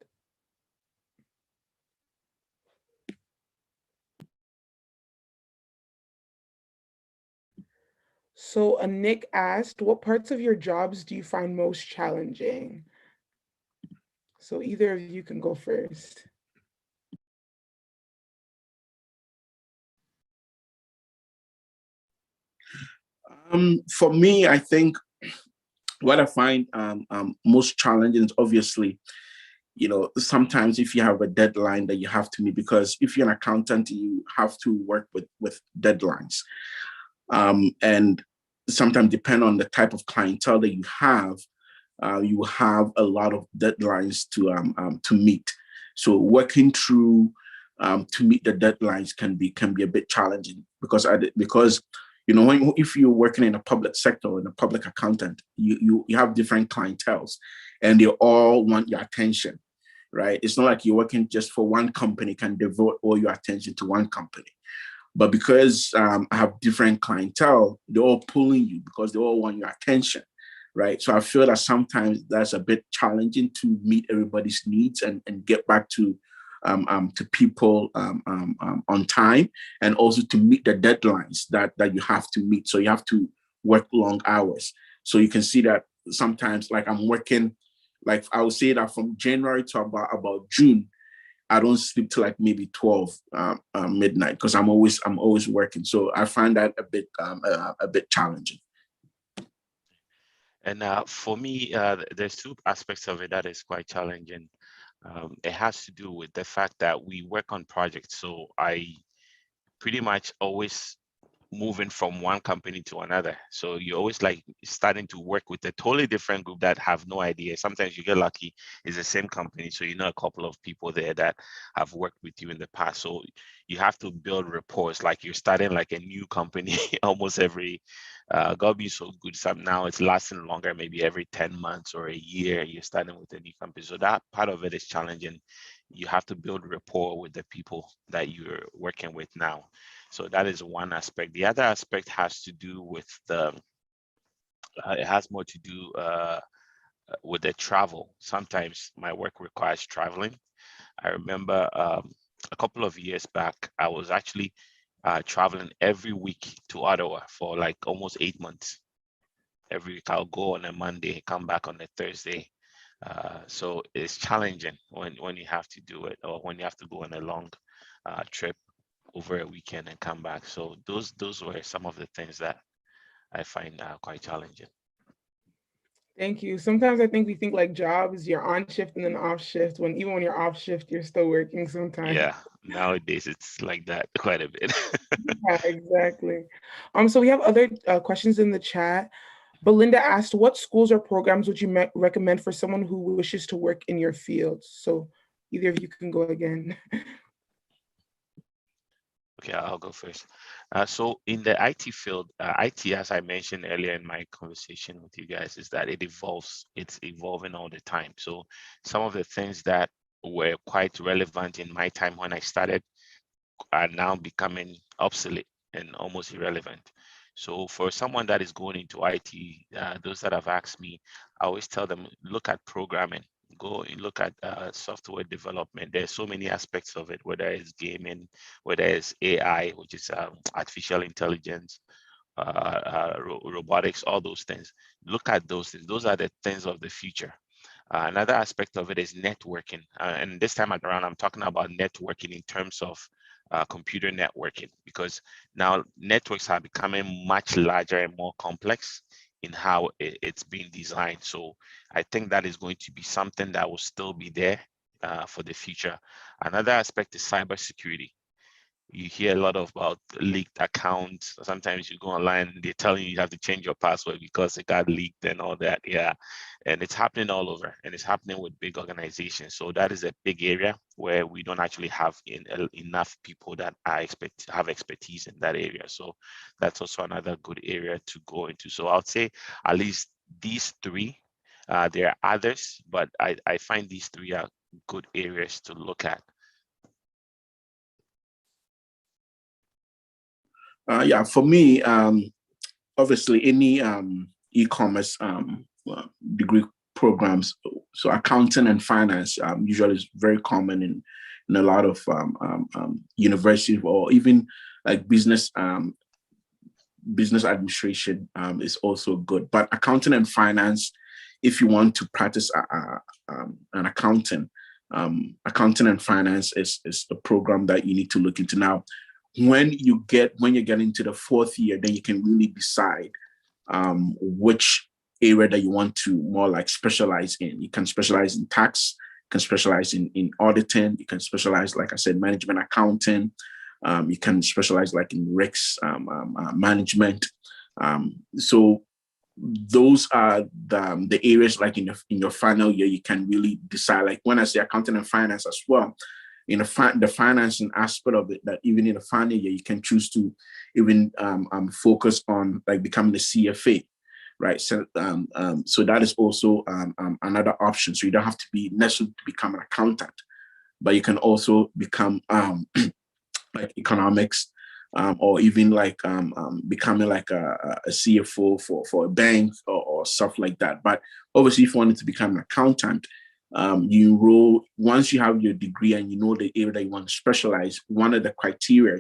So Nick asked, what parts of your jobs do you find most challenging? So either of you can go first. For me, I think what I find most challenging is obviously, sometimes if you have a deadline that you have to meet, because if you're an accountant, you have to work with deadlines. And sometimes depend on the type of clientele that you have a lot of deadlines to meet. So working through to meet the deadlines can be a bit challenging, because if you're working in a public sector or in a public accountant, you have different clienteles, and they all want your attention, right? It's not like you're working just for one company, can devote all your attention to one company. But because I have different clientele, they're all pulling you because they all want your attention, right? So I feel that sometimes that's a bit challenging to meet everybody's needs and get back to people on time, and also to meet the deadlines that you have to meet. So you have to work long hours. So you can see that sometimes, like I'm working, like I would say that from January to about June, I don't sleep till like maybe 12 midnight, because I'm always working. So I find that a bit challenging. And for me, there's two aspects of it that is quite challenging. It has to do with the fact that we work on projects. So I pretty much always moving from one company to another. So you're always like starting to work with a totally different group that have no idea. Sometimes you get lucky, it's the same company. So you know a couple of people there that have worked with you in the past. So you have to build rapport. Like you're starting like a new company almost every, God be so good. Some now it's lasting longer, maybe every 10 months or a year, you're starting with a new company. So that part of it is challenging. You have to build rapport with the people that you're working with now. So that is one aspect. The other aspect has to do with it has more to do with the travel. Sometimes my work requires traveling. I remember a couple of years back, I was actually traveling every week to Ottawa for like almost 8 months. Every week I'll go on a Monday, come back on a Thursday. So it's challenging when you have to do it, or when you have to go on a long trip over a weekend and come back. So those were some of the things that I find quite challenging. Thank you. Sometimes I think we think like jobs, you're on shift and then off shift, when even when you're off shift, you're still working sometimes. Yeah, nowadays it's like that quite a bit. Yeah, exactly. So we have other questions in the chat. Belinda asked, what schools or programs would you recommend for someone who wishes to work in your field? So either of you can go again. Okay, I'll go first. So in the IT field, IT, as I mentioned earlier in my conversation with you guys, is that it evolves. It's evolving all the time. So some of the things that were quite relevant in my time when I started are now becoming obsolete and almost irrelevant. So for someone that is going into IT, those that have asked me, I always tell them, look at programming, go and look at software development. There's so many aspects of it, whether it's gaming, whether it's AI, which is artificial intelligence, robotics, all those things. Look at those things. Those are the things of the future. Another aspect of it is networking. And this time around, I'm talking about networking in terms of computer networking, because now networks are becoming much larger and more complex in how it's being designed. So I think that is going to be something that will still be there for the future. Another aspect is cybersecurity. You hear a lot about leaked accounts. Sometimes you go online and they're telling you have to change your password because it got leaked and all that. Yeah. And it's happening all over, and it's happening with big organizations. So that is a big area where we don't actually have enough people that have expertise in that area. So that's also another good area to go into. So I'll say at least these three. There are others, but I find these three are good areas to look at. Yeah, for me, obviously any e-commerce degree programs, so accounting and finance usually is very common in a lot of universities, or even like business administration is also good. But accounting and finance, if you want to practice an accounting and finance is the program that you need to look into. Now, when you get into the fourth year, then you can really decide which area that you want to more like specialize in. You can specialize in tax, you can specialize in auditing, you can specialize, like I said, management accounting, you can specialize like in risk management. So those are the areas like in your final year you can really decide. Like when I say accounting and finance as well, in the financing aspect of it, that even in the final year you can choose to even focus on like becoming a CFA, right? So so that is also another option. So you don't have to be necessarily to become an accountant, but you can also become like economics, or even like becoming like a CFO for a bank or stuff like that. But obviously, if you wanted to become an accountant, you enroll once you have your degree and you know the area that you want to specialize. One of the criteria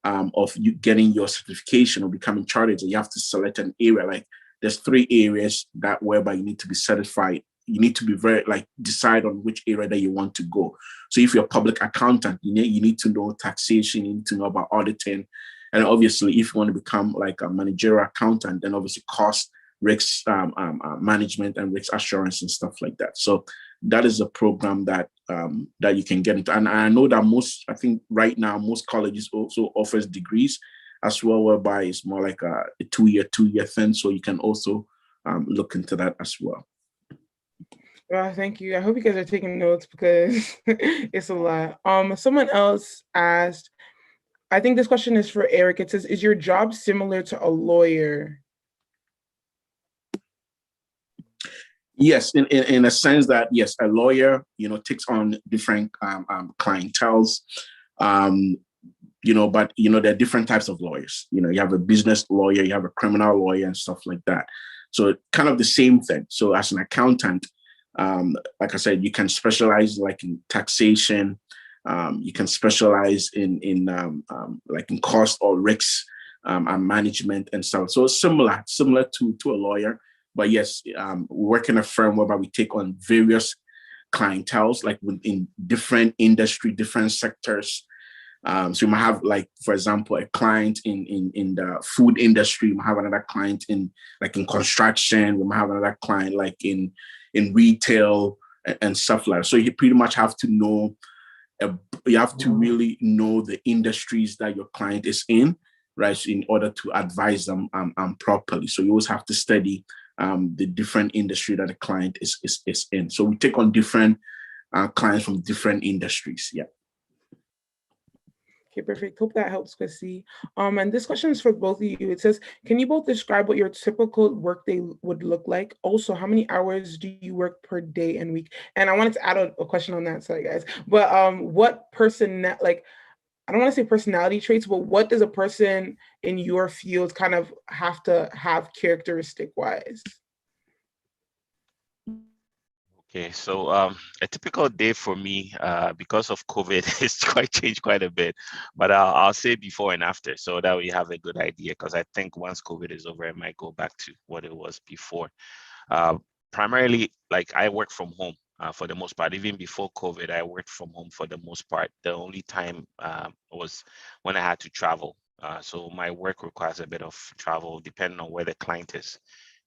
of you getting your certification or becoming chartered, you have to select an area. Like there's 3 areas that whereby you need to be certified. You need to be very like decide on which area that you want to go. So if you're a public accountant, you need to know taxation, you need to know about auditing, and obviously if you want to become like a managerial accountant, then obviously cost, risk management, and risk assurance and stuff like that. So that is a program that that you can get into. And I know that I think right now most colleges also offers degrees as well, whereby it's more like a 2-year thing. So you can also look into that as well. Well, thank you. I hope you guys are taking notes because it's a lot. Someone else asked, I think this question is for Eric. It says, is your job similar to a lawyer? Yes, in a sense that, yes, a lawyer, takes on different clienteles, but, there are different types of lawyers. You have a business lawyer, you have a criminal lawyer and stuff like that. So kind of the same thing. So as an accountant, like I said, you can specialize like in taxation, you can specialize in like in cost or risks and management and stuff. So similar to a lawyer. But yes, we work in a firm whereby we take on various clienteles, like within different industry, different sectors. So you might have, like, for example, a client in the food industry. We might have another client in construction. We might have another client like in retail and stuff like that. So you pretty much have to know, you have to really know the industries that your client is in, right? In order to advise them properly. So you always have to study the different industry that the client is in. So we take on different clients from different industries. Yeah. Okay, perfect. Hope that helps, Chrissy. And this question is for both of you. It says, can you both describe what your typical workday would look like? Also, how many hours do you work per day and week? And I wanted to add a question on that, sorry guys. But what person, like, I don't want to say personality traits, but what does a person in your field kind of have to have characteristic wise? Okay, so a typical day for me, because of COVID, it's quite changed quite a bit. But I'll say before and after, so that we have a good idea. Because I think once COVID is over, it might go back to what it was before. Primarily, like I work from home for the most part. Even before COVID, I worked from home for the most part. The only time was when I had to travel. So my work requires a bit of travel depending on where the client is.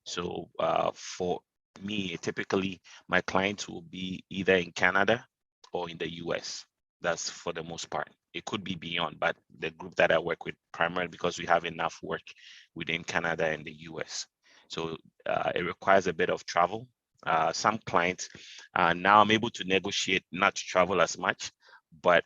So for me, typically my clients will be either in Canada or in the US. That's for the most part. It could be beyond, but the group that I work with primarily because we have enough work within Canada and the US. So it requires a bit of travel. Some clients, now I'm able to negotiate not to travel as much, but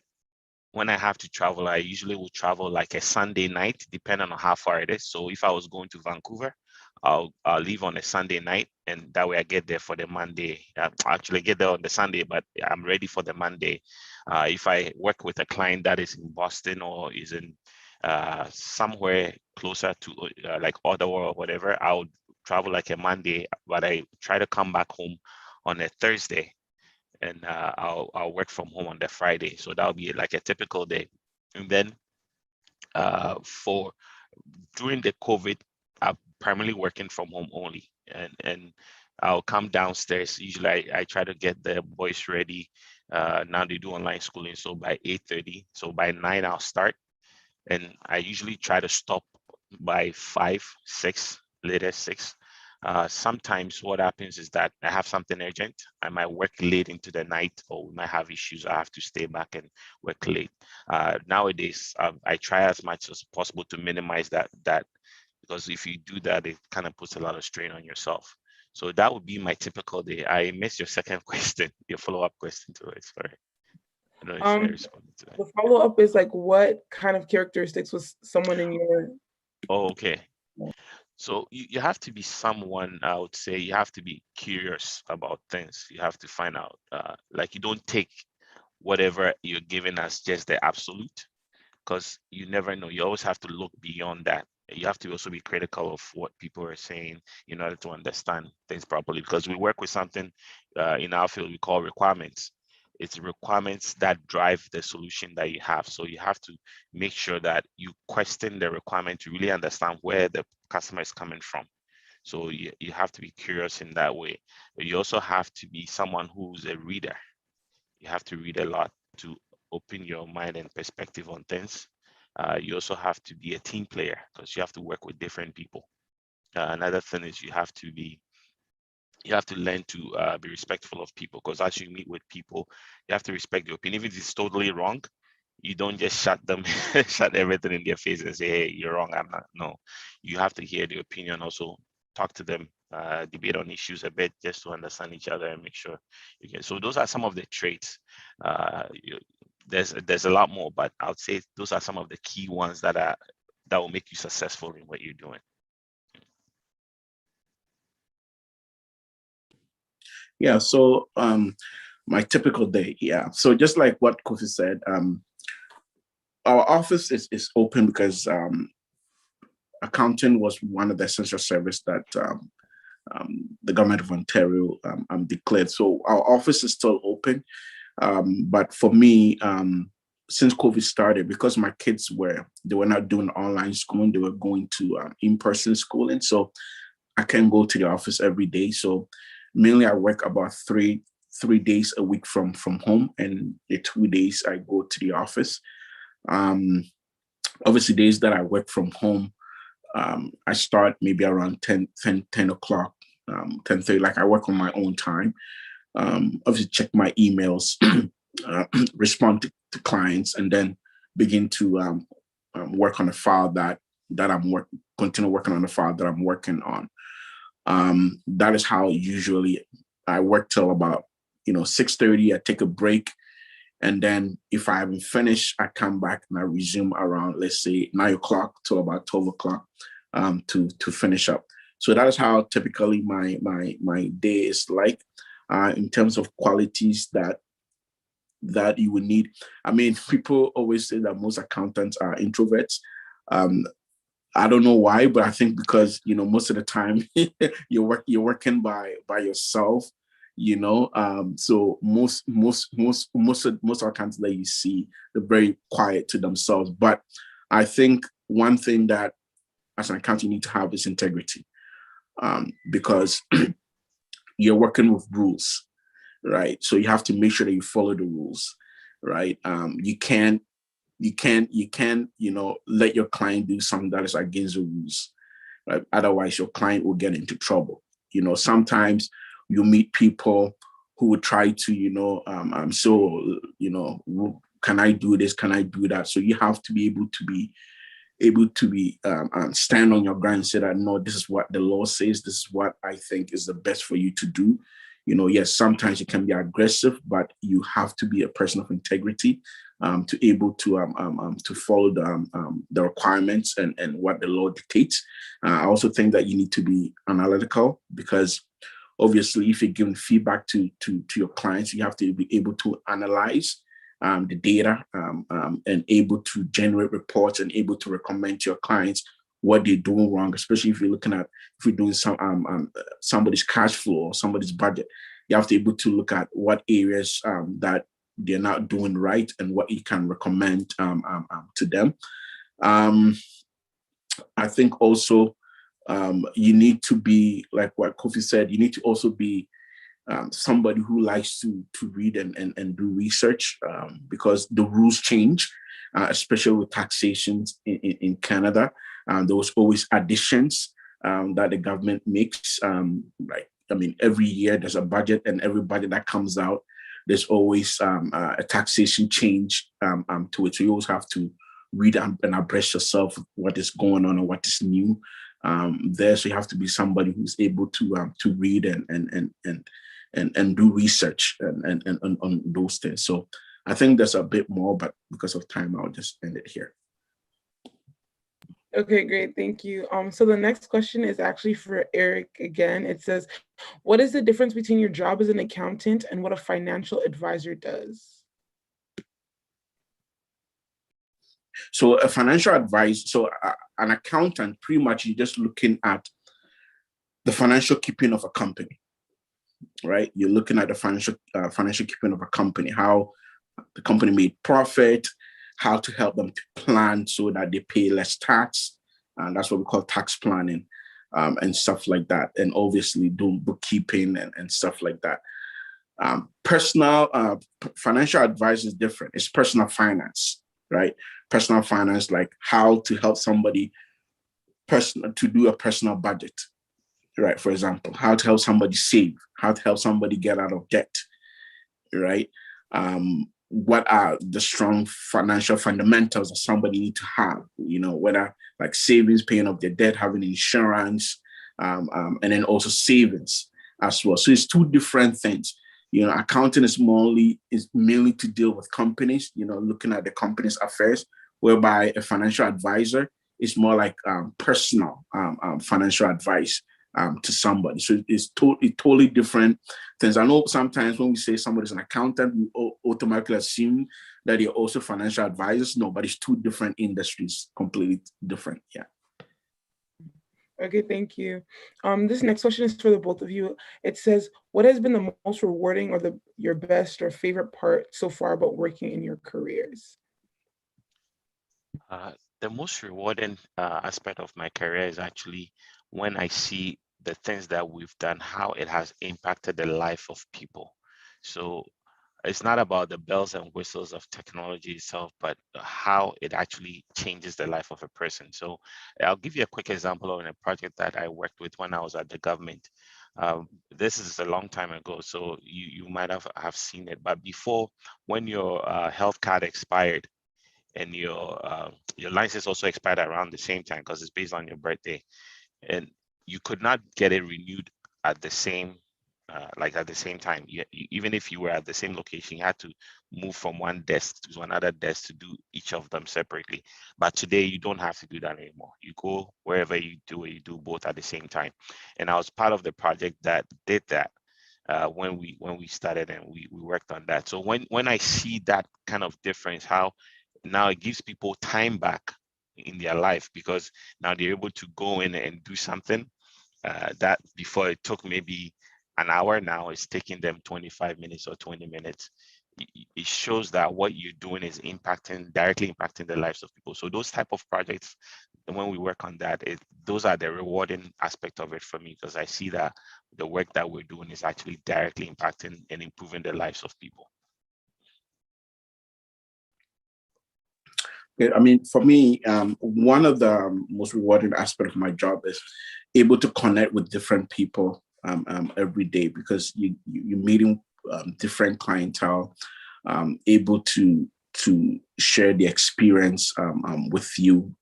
when I have to travel, I usually will travel like a Sunday night, depending on how far it is. So if I was going to Vancouver, I'll leave on a Sunday night, and that way I get there for the Monday. I actually get there on the Sunday, but I'm ready for the Monday. If I work with a client that is in Boston or is in somewhere closer to like Ottawa or whatever, I'll travel like a Monday, but I try to come back home on a Thursday, and I'll work from home on the Friday. So that'll be like a typical day. And then for during the COVID, I'm primarily working from home only, and I'll come downstairs. Usually I try to get the boys ready. Now they do online schooling, so by 8:30. So by 9 I'll start, and I usually try to stop by 5, 6, latest 6. Sometimes what happens is that I have something urgent. I might work late into the night, or we might have issues. I have to stay back and work late. Nowadays, I try as much as possible to minimize that because if you do that, it kind of puts a lot of strain on yourself. So that would be my typical day. I missed your second question, your follow-up question to it. Sorry. I don't know if I responded to that. The follow-up is like, what kind of characteristics was someone in your... Oh, okay. So you have to be someone, I would say, you have to be curious about things. You have to find out, like you don't take whatever you're given as just the absolute, because you never know. You always have to look beyond that. You have to also be critical of what people are saying in order to understand things properly, because we work with something in our field we call requirements. It's requirements that drive the solution that you have. So you have to make sure that you question the requirement to really understand where the customer is coming from. So you have to be curious in that way. But you also have to be someone who's a reader. You have to read a lot to open your mind and perspective on things. You also have to be a team player because you have to work with different people. Another thing is you have to learn to be respectful of people, because as you meet with people, you have to respect their opinion. If it's totally wrong, you don't just shut everything in their face and say, hey, you're wrong, I'm not. No, you have to hear their opinion, also talk to them, debate on issues a bit just to understand each other and make sure you can. So those are some of the traits. There's a lot more, but I would say those are some of the key ones that will make you successful in what you're doing. Yeah, so my typical day, yeah. So just like what Kofi said, our office is open because accounting was one of the essential service that the government of Ontario declared. So our office is still open. But for me, since COVID started, because my kids were not doing online schooling, they were going to in-person schooling. So I can go to the office every day. So mainly I work about three days a week from home, and the 2 days I go to the office. Obviously days that I work from home, I start maybe around 10 o'clock, 10:30, like I work on my own time. Obviously check my emails, respond to clients, and then begin to work on a file continue working on the file that I'm working on. That is how usually I work till about 6:30. I take a break, and then if I haven't finished, I come back and I resume around, let's say, 9 o'clock to about 12 o'clock to finish up. So that is how typically my day is like. In terms of qualities that that you would need. I mean, people always say that most accountants are introverts. I don't know why, but I think because, you know, most of the time you're working by yourself, you know. So most accountants that you see, they're very quiet to themselves. But I think one thing that as an accountant you need to have is integrity, because you're working with rules, right? So you have to make sure that you follow the rules, right? You can't, you know, let your client do something that is against the rules, right? Otherwise, your client will get into trouble. You know, sometimes you meet people who would try to, you know, so, you know, can I do this? Can I do that? So you have to be able to be stand on your ground and say that, no, this is what the law says. This is what I think is the best for you to do. You know, yes, sometimes you can be aggressive, but you have to be a person of integrity, to able to follow the requirements and what the law dictates. I also think that you need to be analytical, because obviously if you're giving feedback to your clients, you have to be able to analyze the data, and able to generate reports and able to recommend to your clients what they're doing wrong, especially if you're doing somebody's cash flow or somebody's budget. You have to be able to look at what areas that they're not doing right and what you can recommend to them. I think also you need to be, like what Kofi said, you need to also be somebody who likes to read and do research, because the rules change, especially with taxation in Canada. There was always additions that the government makes. Like, I mean, every year there's a budget, and every budget that comes out, there's always a taxation change to it. So you always have to read and abreast yourself what is going on and what is new there. So you have to be somebody who's able to read and do research and on those things. So I think there's a bit more, but because of time, I'll just end it here. Okay, great. Thank you. So the next question is actually for Eric again. It says, what is the difference between your job as an accountant and what a financial advisor does? So a financial advisor, so an accountant, pretty much you're just looking at the financial keeping of a company, right? You're looking at the financial keeping of a company, how the company made profit, how to help them to plan so that they pay less tax. And that's what we call tax planning, and stuff like that. And obviously doing bookkeeping and stuff like that. Personal financial advice is different. It's personal finance, right? Personal finance, like how to help somebody to do a personal budget, right? For example, how to help somebody save, how to help somebody get out of debt, right? What are the strong financial fundamentals that somebody need to have, you know, whether like savings, paying off their debt, having insurance, and then also savings as well. So it's two different things. You know, accounting is mainly to deal with companies, you know, looking at the company's affairs, whereby a financial advisor is more like personal financial advice to somebody. So it's totally different things. I know sometimes when we say somebody's an accountant, we automatically assume that they're also financial advisors. No, but it's two different industries, completely different. Yeah. Okay, thank you. This next question is for the both of you. It says, what has been the most rewarding or your best or favorite part so far about working in your careers? The most rewarding aspect of my career is actually when I see the things that we've done, how it has impacted the life of people. So it's not about the bells and whistles of technology itself, but how it actually changes the life of a person. So I'll give you a quick example of a project that I worked with when I was at the government. This is a long time ago, so you might have seen it. But before, when your health card expired, and your license also expired around the same time because it's based on your birthday, and you could not get it renewed at the same at the same time. Even if you were at the same location, you had to move from one desk to another desk to do each of them separately. But today you don't have to do that anymore. You go wherever you do both at the same time. And I was part of the project that did that. when we started, and we worked on that. So when I see that kind of difference, how now it gives people time back in their life, because now they're able to go in and do something that before it took maybe an hour, now it's taking them 25 minutes or 20 minutes. It shows that what you're doing is directly impacting the lives of people. So those type of projects, when we work on that, those are the rewarding aspect of it for me, because I see that the work that we're doing is actually directly impacting and improving the lives of people. I mean, for me, one of the most rewarding aspects of my job is able to connect with different people every day, because you're meeting different clientele, able to share the experience with you,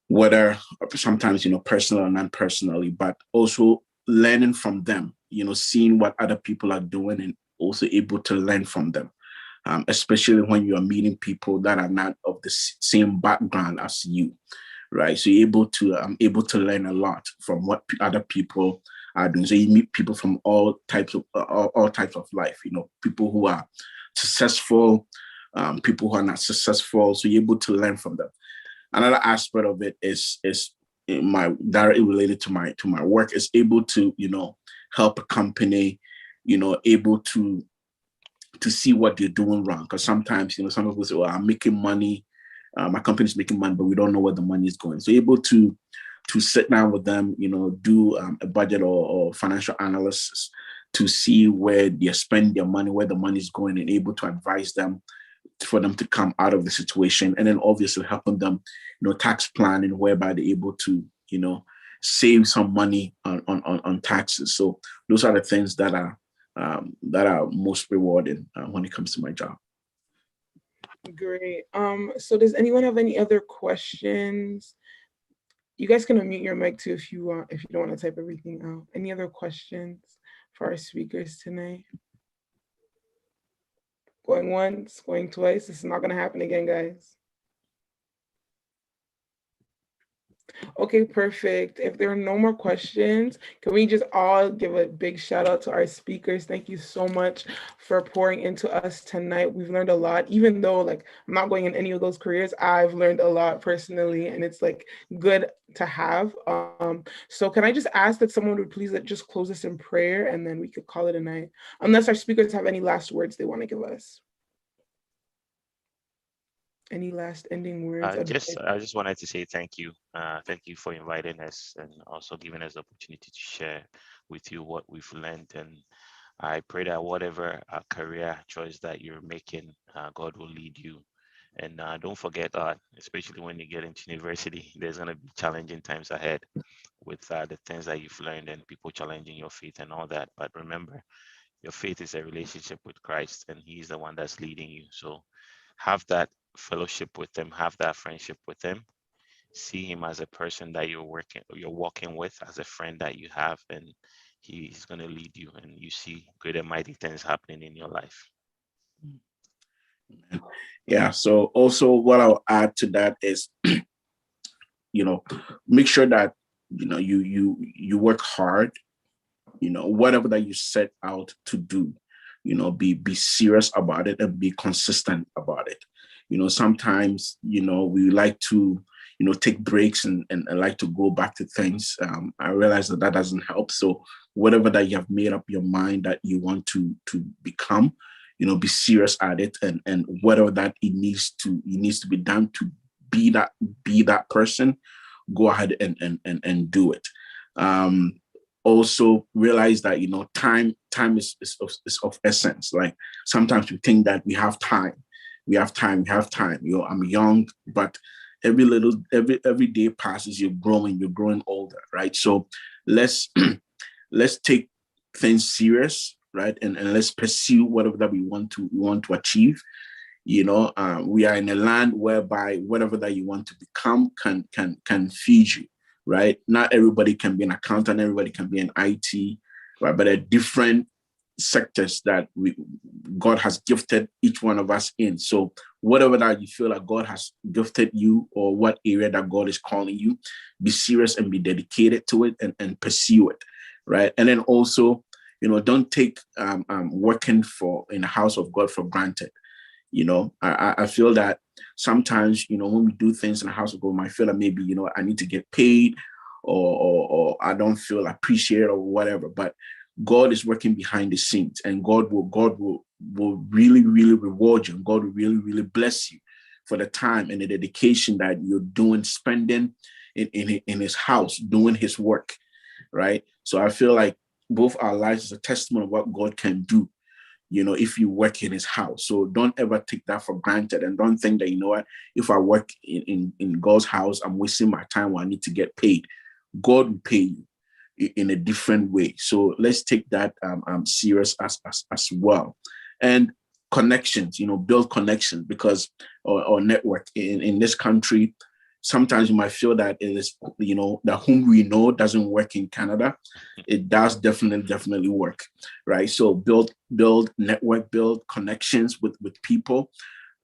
whether sometimes personal or non-personally, but also learning from them. Seeing what other people are doing and also able to learn from them. Especially when you are meeting people that are not of the same background as you, right? So you're able to learn a lot from what other people are doing. So you meet people from all types of life. People who are successful, people who are not successful. So you're able to learn from them. Another aspect of it is directly related to my work, is able to help a company, able to see what they're doing wrong. Because sometimes, some people say, well, I'm making money, my company's making money, but we don't know where the money is going. So able to sit down with them, do a budget or financial analysis to see where they're spending their money, where the money is going, and able to advise them for them to come out of the situation. And then obviously helping them, tax planning, whereby they're able to, save some money on taxes. So those are the things that are most rewarding when it comes to my job. Great. So does anyone have any other questions? You guys can unmute your mic too if you want, if you don't want to type everything out. Any other questions for our speakers tonight? Going once, going twice. This is not going to happen again, guys. Okay, perfect. If there are no more questions, can we just all give a big shout out to our speakers? Thank you so much for pouring into us tonight. We've learned a lot, even though I'm not going in any of those careers, I've learned a lot personally, and it's good to have. So can I just ask that someone would please just close us in prayer, and then we could call it a night, unless our speakers have any last words they want to give us. Any last ending words? I just wanted to say thank you. Thank you for inviting us and also giving us the opportunity to share with you what we've learned. And I pray that whatever career choice that you're making, God will lead you. And don't forget, especially when you get into university, there's going to be challenging times ahead with the things that you've learned and people challenging your faith and all that. But remember, your faith is a relationship with Christ, and He's the one that's leading you. So have that fellowship with Him, have that friendship with Him. See Him as a person that you're walking with, as a friend that you have, and He's going to lead you, and you see great and mighty things happening in your life. Yeah. So also what I'll add to that is, make sure that you work hard. Whatever that you set out to do, be serious about it and be consistent about it. Sometimes, we like to, take breaks and like to go back to things. I realize that doesn't help. So whatever that you have made up your mind that you want to become, be serious at it, and whatever that it needs to be done to be that person, go ahead and do it. Also realize that time is of essence. Like sometimes we think that we have time. I'm young, but every day passes, you're growing older, right? So let's take things serious, right? And let's pursue whatever that we want to achieve. We are in a land whereby whatever that you want to become can feed you. Right? Not everybody can be an accountant, everybody can be an IT, right? But there are different sectors that God has gifted each one of us in. So whatever that you feel like God has gifted you, or what area that God is calling you, be serious and be dedicated to it and pursue it, right? And then also, don't take working in the house of God for granted. I feel that sometimes, when we do things in the house of God, we might feel that maybe, I need to get paid or I don't feel appreciated or whatever. But God is working behind the scenes, and God will really, really reward you. And God will really, really bless you for the time and the dedication that you're doing, spending in his house, doing his work, right? So I feel like both our lives is a testament of what God can do, if you work in his house. So don't ever take that for granted, and don't think that, what, if I work in God's house, I'm wasting my time or I need to get paid. God will pay you in a different way. So let's take that serious as well. And connections, build connections, because or network in this country. Sometimes you might feel that it is, that whom we know doesn't work in Canada. It does definitely work, right? So build network, build connections with people,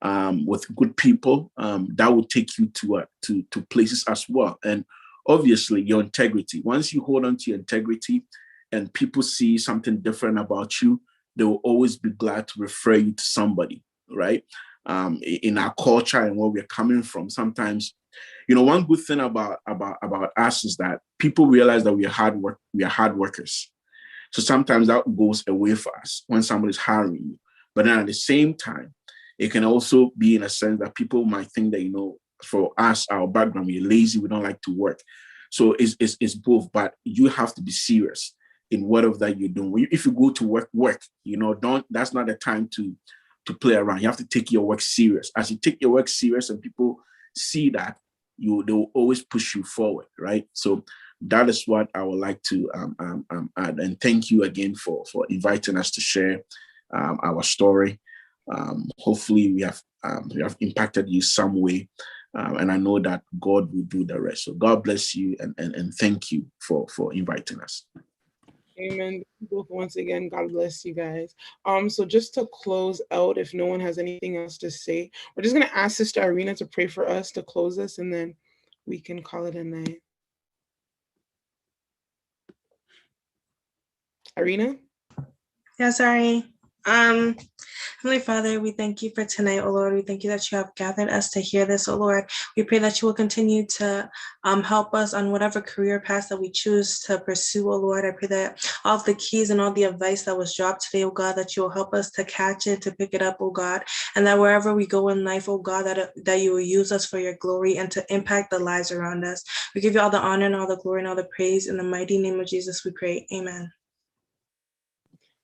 with good people. That will take you to places as well. And obviously your integrity. Once you hold on to your integrity and people see something different about you, they will always be glad to refer you to somebody, right? In our culture and where we're coming from, sometimes, one good thing about us is that people realize that we are hard workers. So sometimes that goes away for us when somebody's hiring you. But then at the same time, it can also be in a sense that people might think that, for us, our background, we're lazy, we don't like to work. So it's both, but you have to be serious in whatever that you're doing. If you go to work, that's not the time to play around. You have to take your work serious. As you take your work serious and people see that, they will always push you forward, right? So that is what I would like to add. And thank you again for inviting us to share our story. Hopefully we have impacted you some way. And I know that God will do the rest. So God bless you, and thank you for inviting us. Amen. Both once again, God bless you guys. So just to close out, if no one has anything else to say, we're just gonna ask Sister Irina to pray for us to close this, and then we can call it a night. Irina? Yeah, sorry. Heavenly Father, we thank you for tonight, oh Lord. We thank you that you have gathered us to hear this, oh Lord. We pray that you will continue to help us on whatever career path that we choose to pursue, oh Lord. I pray that all of the keys and all the advice that was dropped today, oh God, that you will help us to catch it, to pick it up, oh God, and that wherever we go in life, oh God, that you will use us for your glory and to impact the lives around us. We give you all the honor and all the glory and all the praise. In the mighty name of Jesus, we pray. Amen.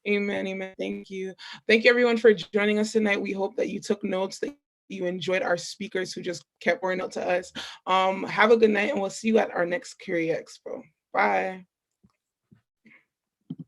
Amen. Amen. Thank you. Thank you, everyone, for joining us tonight. We hope that you took notes, that you enjoyed our speakers who just kept pouring out to us. Have a good night, and we'll see you at our next Curia Expo. Bye.